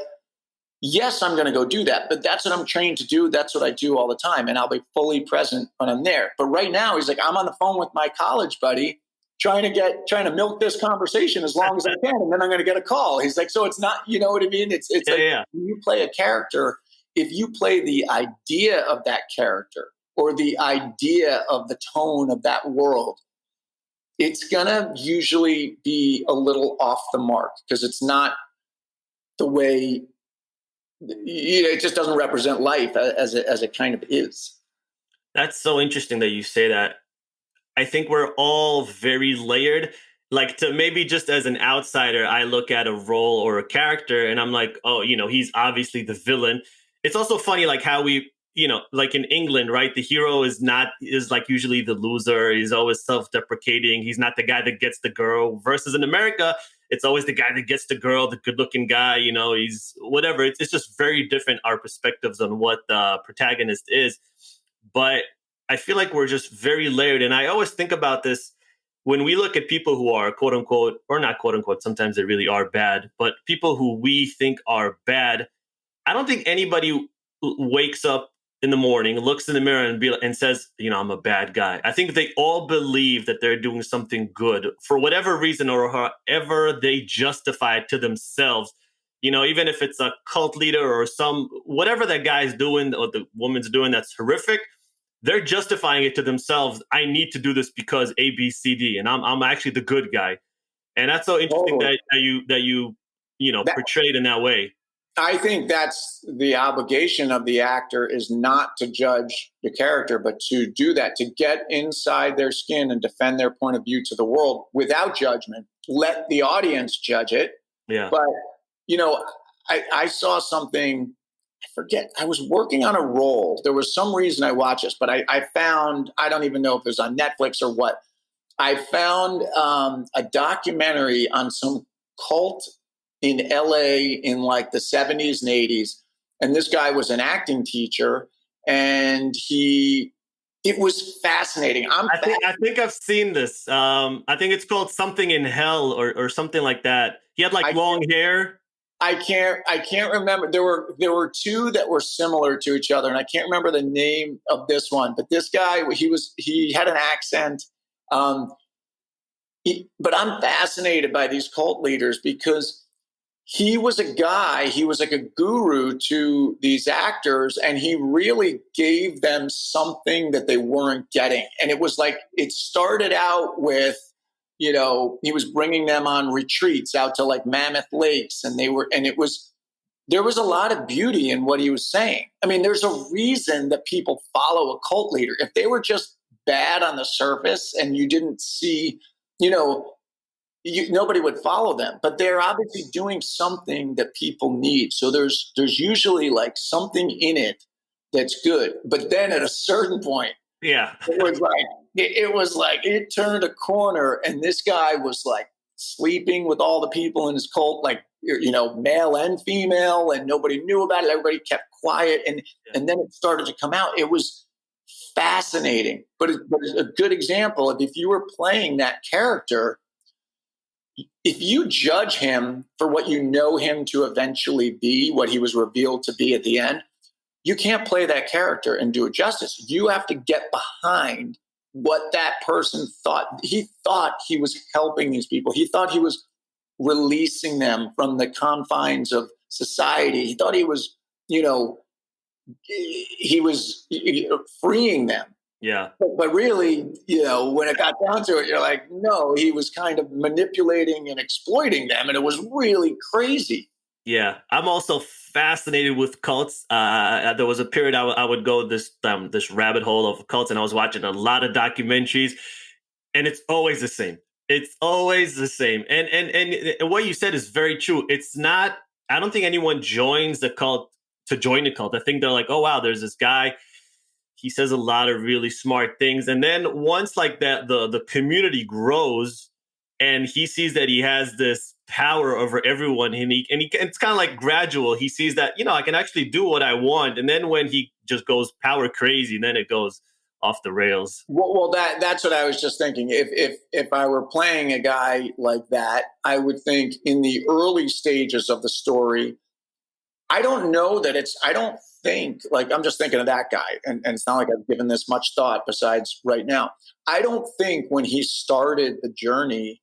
yes, I'm going to go do that, but that's what I'm trained to do. That's what I do all the time. And I'll be fully present when I'm there. But right now, he's like, I'm on the phone with my college buddy trying to milk this conversation as long as I can. And then I'm going to get a call. He's like, so it's not, you know what I mean? It's like, when you play a character, if you play the idea of that character or the idea of the tone of that world, it's going to usually be a little off the mark, because it's not the way, it just doesn't represent life as it kind of is. That's so interesting that you say that. I think we're all very layered. like to maybe just as an outsider, I look at a role or a character and I'm like, oh, he's obviously the villain. It's also funny, like how we, like in England, right? The hero is like usually the loser. He's always self-deprecating. He's not the guy that gets the girl. Versus in America, it's always the guy that gets the girl, the good-looking guy. He's whatever. It's just very different, our perspectives on what the protagonist is. But I feel like we're just very layered. And I always think about this when we look at people who are quote unquote, or not quote unquote, sometimes they really are bad, but people who we think are bad. I don't think anybody wakes up in the morning, looks in the mirror and says, I'm a bad guy. I think they all believe that they're doing something good for whatever reason or however they justify it to themselves. Even if it's a cult leader or whatever that guy's doing or the woman's doing that's horrific, they're justifying it to themselves. I need to do this because A, B, C, D, and I'm actually the good guy. And that's so interesting that you portrayed in that way. I think that's the obligation of the actor, is not to judge the character, but to do that, to get inside their skin and defend their point of view to the world without judgment. Let the audience judge it. Yeah. But, I saw something, I forget, I was working on a role. There was some reason I watched this, but I found, I don't even know if it was on Netflix or what. I found a documentary on some cult in LA in like the 70s and 80s. And this guy was an acting teacher, and it was fascinating. I think I've seen this. I think it's called Something in Hell or something like that. He had like long hair. I can't remember. There were two that were similar to each other, and I can't remember the name of this one. But this guy, he had an accent. But I'm fascinated by these cult leaders because he was like a guru to these actors, and he really gave them something that they weren't getting. And it was like, it started out with, he was bringing them on retreats out to like Mammoth Lakes, and there was a lot of beauty in what he was saying. I mean, there's a reason that people follow a cult leader. If they were just bad on the surface and you didn't see, nobody would follow them, but they're obviously doing something that people need. So there's usually like something in it that's good. But then at a certain point, yeah, it was like it turned a corner, and this guy was like sleeping with all the people in his cult, like, male and female, and nobody knew about it. Everybody kept quiet. And then it started to come out. It was fascinating, but it's a good example of, if you were playing that character, if you judge him for what you know him to eventually be, what he was revealed to be at the end, you can't play that character and do it justice. You have to get behind what that person thought. He thought he was helping these people. He thought he was releasing them from the confines of society. He thought he was, freeing them. Yeah. But really, when it got down to it, you're like, no, he was kind of manipulating and exploiting them. And it was really crazy. Yeah. I'm also fascinated with cults. There was a period I would go this rabbit hole of cults, and I was watching a lot of documentaries, and it's always the same. It's always the same. And what you said is very true. It's not, I don't think anyone joins the cult to join the cult. I think they're like, oh, wow, there's this guy. He says a lot of really smart things. And then once like that, the community grows and he sees that he has this power over everyone, and it's kind of like gradual. He sees that, I can actually do what I want. And then when he just goes power crazy, then it goes off the rails. Well, that's what I was just thinking. If I were playing a guy like that, I would think in the early stages of the story, I don't think, like, I'm just thinking of that guy, and it's not like I've given this much thought besides right now. I don't think when he started the journey,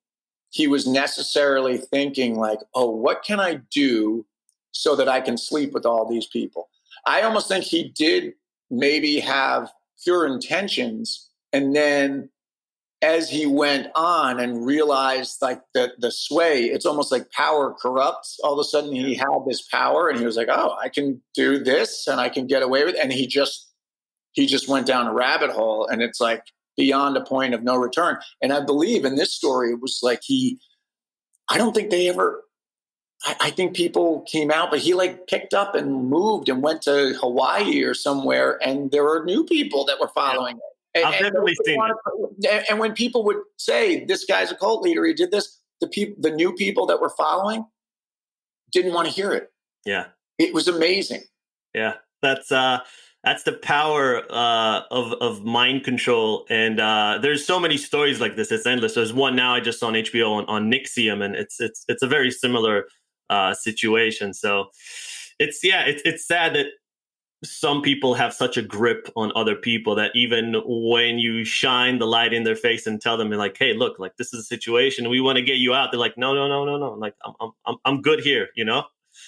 he was necessarily thinking like, oh, what can I do so that I can sleep with all these people? I almost think he did maybe have pure intentions, and then as he went on and realized like the sway, it's almost like power corrupts. All of a sudden he had this power, and he was like, oh, I can do this and I can get away with it. And he just went down a rabbit hole. And it's like, beyond a point of no return. And I believe in this story, it was like I don't think they ever, I think people came out, but he like picked up and moved and went to Hawaii or somewhere, and there were new people that were following it. I've definitely seen it. And when people would say, this guy's a cult leader, he did this, the new people that were following didn't want to hear it. Yeah. It was amazing. Yeah. That's the power of mind control. And there's so many stories like this. It's endless. There's one now I just saw on HBO on Nixium, and it's a very similar situation. So it's sad that some people have such a grip on other people that even when you shine the light in their face and tell them like, hey, look, like this is a situation, we want to get you out. They're like, no. Like I'm good here, you know?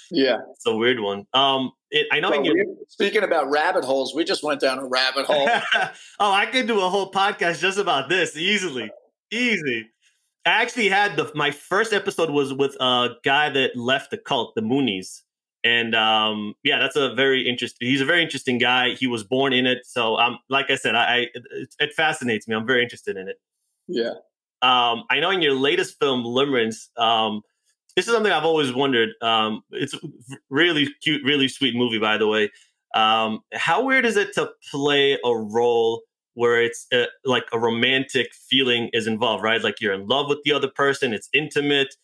Yeah. It's a weird one. I know. Speaking about rabbit holes, we just went down a rabbit hole. Oh, I could do a whole podcast just about this easily. Easy. I actually had my first episode was with a guy that left the cult, the Moonies. And that's a very interesting. He's a very interesting guy. He was born in it, so like I said, it fascinates me. I'm very interested in it. Yeah. I know in your latest film, Limerence, this is something I've always wondered. It's a really cute, really sweet movie, by the way. How weird is it to play a role where it's like a romantic feeling is involved, right? Like you're in love with the other person, it's intimate,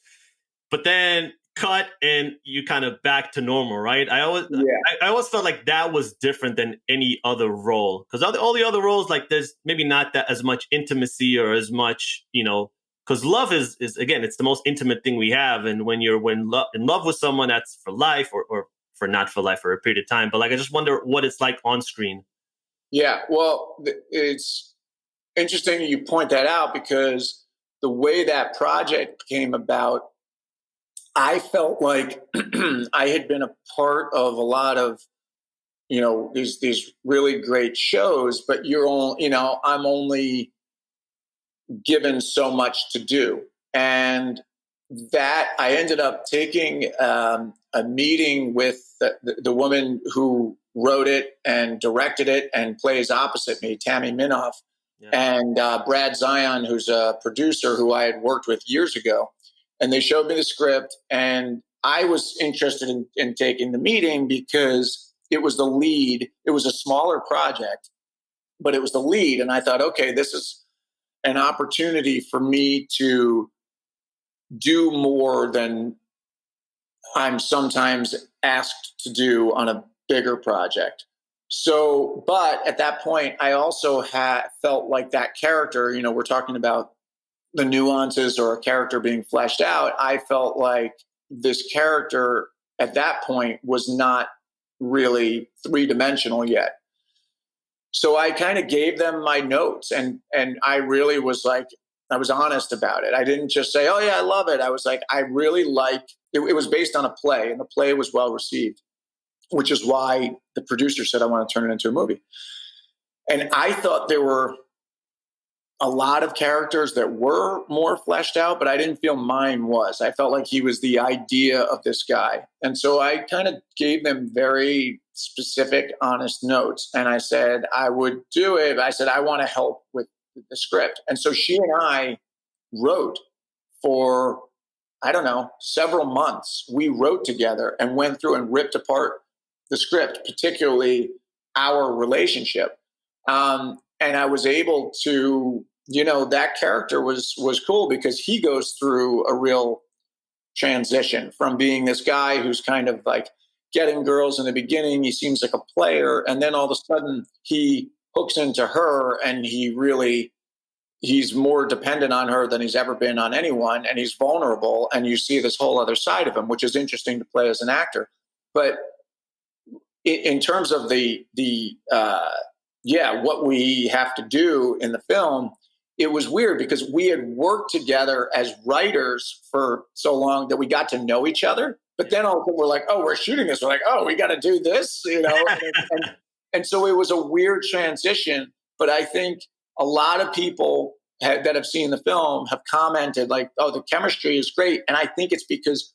but then cut and you kind of back to normal, right? I always felt like that was different than any other role, because all the other roles, like there's maybe not that as much intimacy or as much, because love is again, it's the most intimate thing we have. And when you're in love with someone, that's for life or for not for life for a period of time. But like, I just wonder what it's like on screen. Yeah, well, it's interesting you point that out, because the way that project came about, I felt like I had been a part of a lot of, these really great shows, but I'm only given so much to do. And that I ended up taking a meeting with the woman who wrote it and directed it and plays opposite me, Tammy Minoff, and Brad Zion, who's a producer who I had worked with years ago. And they showed me the script, and I was interested in taking the meeting because it was the lead. It was a smaller project, but it was the lead. And I thought, okay, this is an opportunity for me to do more than I'm sometimes asked to do on a bigger project. So, but at that point, I also felt like that character, we're talking about the nuances or a character being fleshed out. I felt like this character at that point was not really three-dimensional yet. So I kind of gave them my notes, and I really was like, I was honest about it. I didn't just say, oh yeah, I love it. I was like, I really like it. It was based on a play, and the play was well received, which is why the producer said, I want to turn it into a movie. And I thought there were a lot of characters that were more fleshed out, but I didn't feel mine was. I felt like he was the idea of this guy. And so I kind of gave them very specific, honest notes. And I said, I would do it. I said, I want to help with the script. And so she and I wrote for, I don't know, several months. We wrote together and went through and ripped apart the script, particularly our relationship. And I was able to, that character was cool because he goes through a real transition from being this guy who's kind of like getting girls in the beginning. He seems like a player. And then all of a sudden he hooks into her, and he's more dependent on her than he's ever been on anyone. And he's vulnerable. And you see this whole other side of him, which is interesting to play as an actor. But in terms of what we have to do in the film, it was weird because we had worked together as writers for so long that we got to know each other. But then all of a sudden we're like, oh, we're shooting this. We're like, oh, we got to do this, and so it was a weird transition. But I think a lot of people that have seen the film have commented like, oh, the chemistry is great. And I think it's because,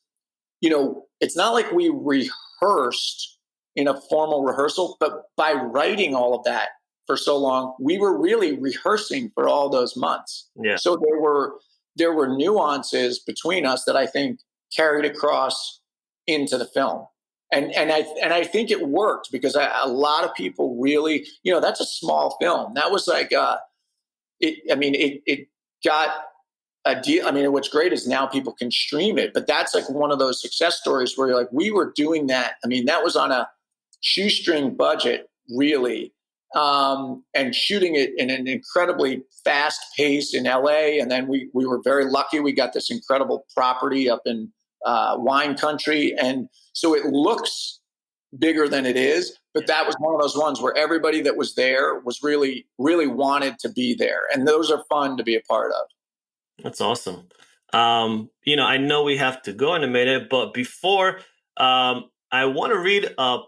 it's not like we rehearsed in a formal rehearsal, but by writing all of that, for so long, we were really rehearsing for all those months. Yeah. So there were nuances between us that I think carried across into the film. And I think it worked because a lot of people really, that's a small film. That was like, it got a deal. I mean, what's great is now people can stream it, but that's like one of those success stories where you're like, we were doing that. I mean, that was on a shoestring budget, really, and shooting it in an incredibly fast pace in LA. And then we were very lucky. We got this incredible property up in wine country. And so it looks bigger than it is, but that was one of those ones where everybody that was there was really, really wanted to be there. And those are fun to be a part of. That's awesome. I know we have to go in a minute, but before, I want to read a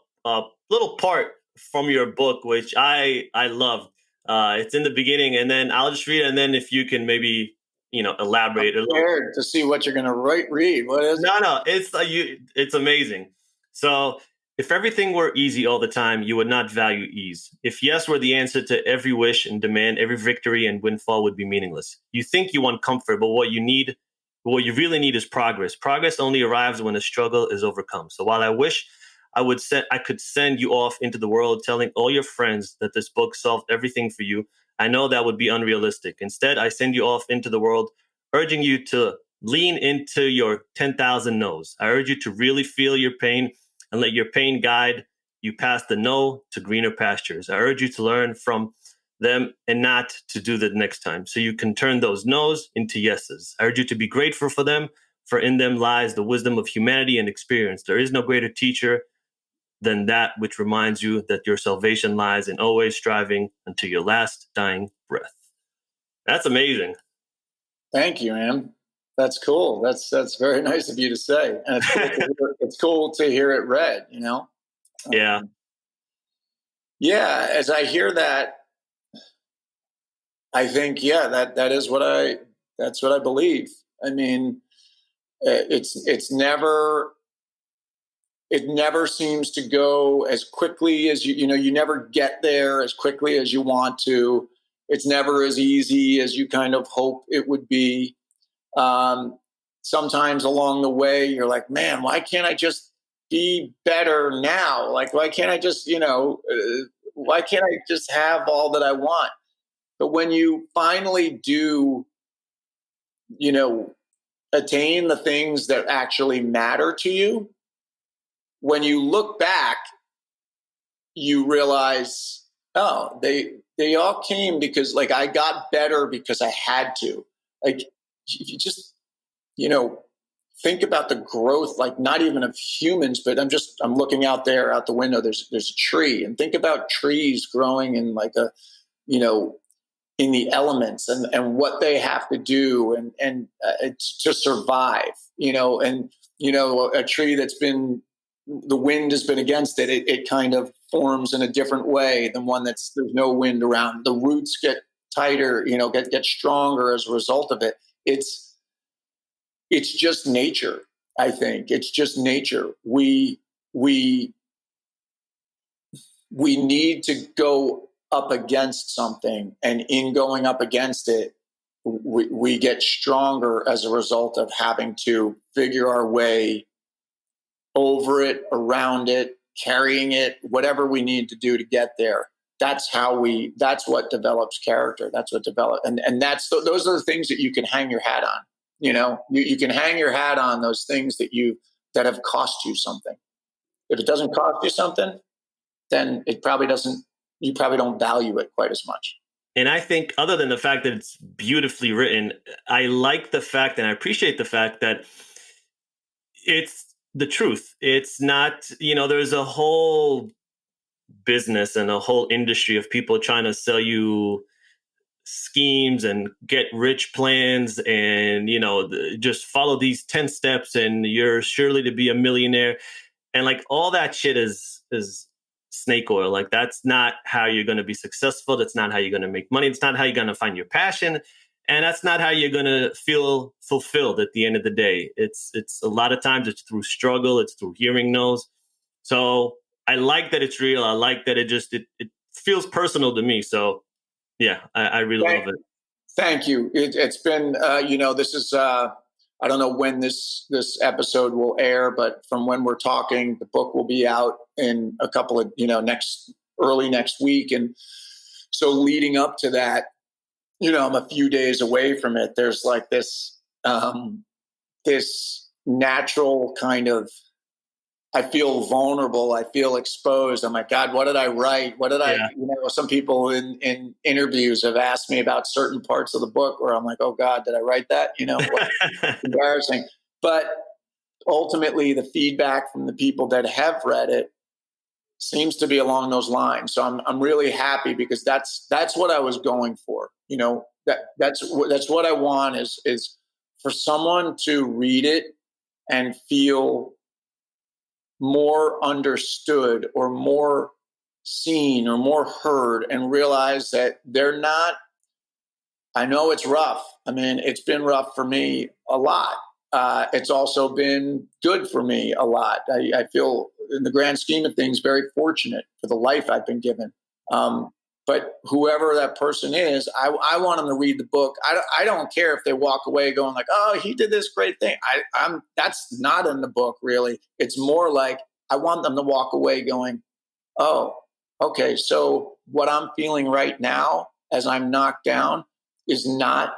little part from your book, which I loved. It's in the beginning, and then I'll just read it, and then if you can maybe elaborate a little. Scared to see what you're going to read. What is it? No, it's amazing. So, if everything were easy all the time, you would not value ease. If yes were the answer to every wish and demand, every victory and windfall would be meaningless. You think you want comfort, but what you really need is progress. Progress only arrives when a struggle is overcome. So while I wish I could send you off into the world telling all your friends that this book solved everything for you, I know that would be unrealistic. Instead, I send you off into the world, urging you to lean into your 10,000 no's. I urge you to really feel your pain and let your pain guide you past the no to greener pastures. I urge you to learn from them and not to do that next time, so you can turn those no's into yeses. I urge you to be grateful for them, for in them lies the wisdom of humanity and experience. There is no greater teacher than that which reminds you that your salvation lies in always striving until your last dying breath. That's amazing. Thank you, man. That's cool. That's very nice of you to say. And it's cool to hear it read, Yeah. Yeah. As I hear that, I think, that's what I believe. I mean, it never seems to go as quickly as you never get there as quickly as you want to. It's never as easy as you kind of hope it would be. Sometimes along the way, you're like, man, why can't I just be better now? Like, why can't I just, why can't I just have all that I want? But when you finally do, attain the things that actually matter to you, when you look back, you realize, oh, they all came because like I got better because I had to. Like, you just, think about the growth, like not even of humans, but I'm looking out the window, there's a tree, and think about trees growing in like in the elements and what they have to do and to survive, and, a tree that's been, the wind has been against it, it kind of forms in a different way than one there's no wind around. The roots get tighter, get stronger as a result of it. It's just nature. I think it's just nature. We need to go up against something, and in going up against it, we get stronger as a result of having to figure our way over it, around it, carrying it, whatever we need to do to get there. That's what develops character. That's what develops, and those are the things that you can hang your hat on. You can hang your hat on those things that have cost you something. If it doesn't cost you something, then you probably don't value it quite as much. And I think, other than the fact that it's beautifully written, I like the fact, and I appreciate the fact that it's the truth. It's not, there's a whole business and a whole industry of people trying to sell you schemes and get rich plans and, just follow these 10 steps and you're surely to be a millionaire. And like all that shit is snake oil. Like that's not how you're going to be successful. That's not how you're going to make money. It's not how you're going to find your passion. And that's not how you're going to feel fulfilled at the end of the day. It's a lot of times it's through struggle. It's through hearing no's. So I like that it's real. I like that it feels personal to me. So yeah, I really love it. Thank you. It's been, this is, I don't know when this episode will air, but from when we're talking, the book will be out in a couple of, early next week. And so leading up to that, I'm a few days away from it. There's like this natural kind of, I feel vulnerable. I feel exposed. I'm like, God, what did I write? What did Yeah. some people in interviews have asked me about certain parts of the book where I'm like, oh God, did I write that? Embarrassing. But ultimately the feedback from the people that have read it seems to be along those lines. So I'm really happy because that's what I was going for. That's what I want is for someone to read it and feel more understood or more seen or more heard and realize that they're not. I know it's rough. I mean, it's been rough for me a lot. It's also been good for me a lot. I feel, in the grand scheme of things, very fortunate for the life I've been given. But whoever that person is, I want them to read the book. I don't care if they walk away going like, "Oh, he did this great thing." That's not in the book, really. It's more like I want them to walk away going, "Oh, okay. So what I'm feeling right now, as I'm knocked down, is not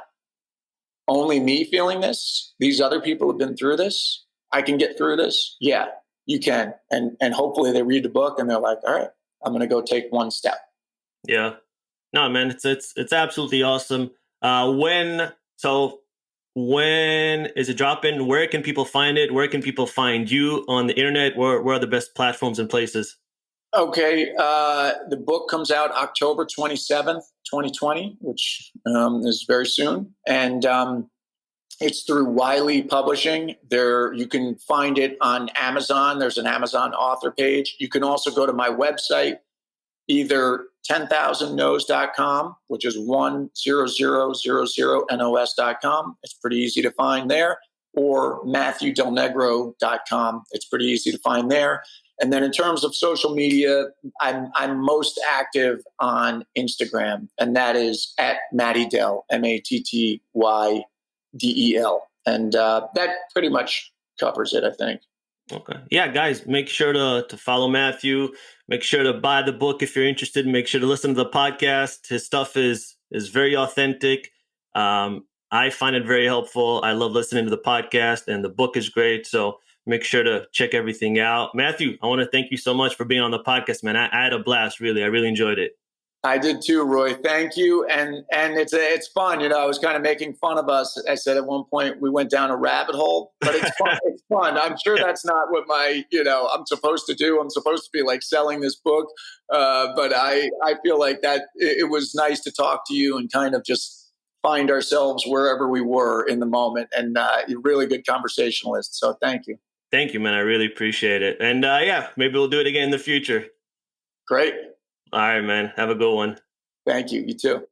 only me feeling this. These other people have been through this. I can get through this. Yeah, you can." And hopefully they read the book and they're like, "All right, I'm going to go take one step." Yeah. No, man, it's absolutely awesome. When is it dropping? Where can people find it? Where can people find you on the internet? Where are the best platforms and places? Okay, the book comes out October 27th, 2020, which is very soon. And it's through Wiley Publishing. There, you can find it on Amazon. There's an Amazon author page. You can also go to my website, either 10,000nos.com, which is 10000nos.com. It's pretty easy to find there. Or MatthewDelNegro.com. It's pretty easy to find there. And then in terms of social media, I'm most active on Instagram, and that is at Matty Del, MattyDel. And that pretty much covers it, I think. Okay. Yeah, guys, make sure to follow Matthew. Make sure to buy the book if you're interested. Make sure to listen to the podcast. His stuff is very authentic. I find it very helpful. I love listening to the podcast, and the book is great. So make sure to check everything out. Matthew, I want to thank you so much for being on the podcast, man. I had a blast, really. I really enjoyed it. I did too, Roy. Thank you. And it's fun. I was kind of making fun of us. I said at one point we went down a rabbit hole, but it's fun. It's fun. I'm sure that's not what I'm supposed to do. I'm supposed to be like selling this book. But I feel like that it was nice to talk to you and kind of just find ourselves wherever we were in the moment. And you're a really good conversationalist. So thank you. Thank you, man. I really appreciate it. And maybe we'll do it again in the future. Great. All right, man. Have a good one. Thank you. You too.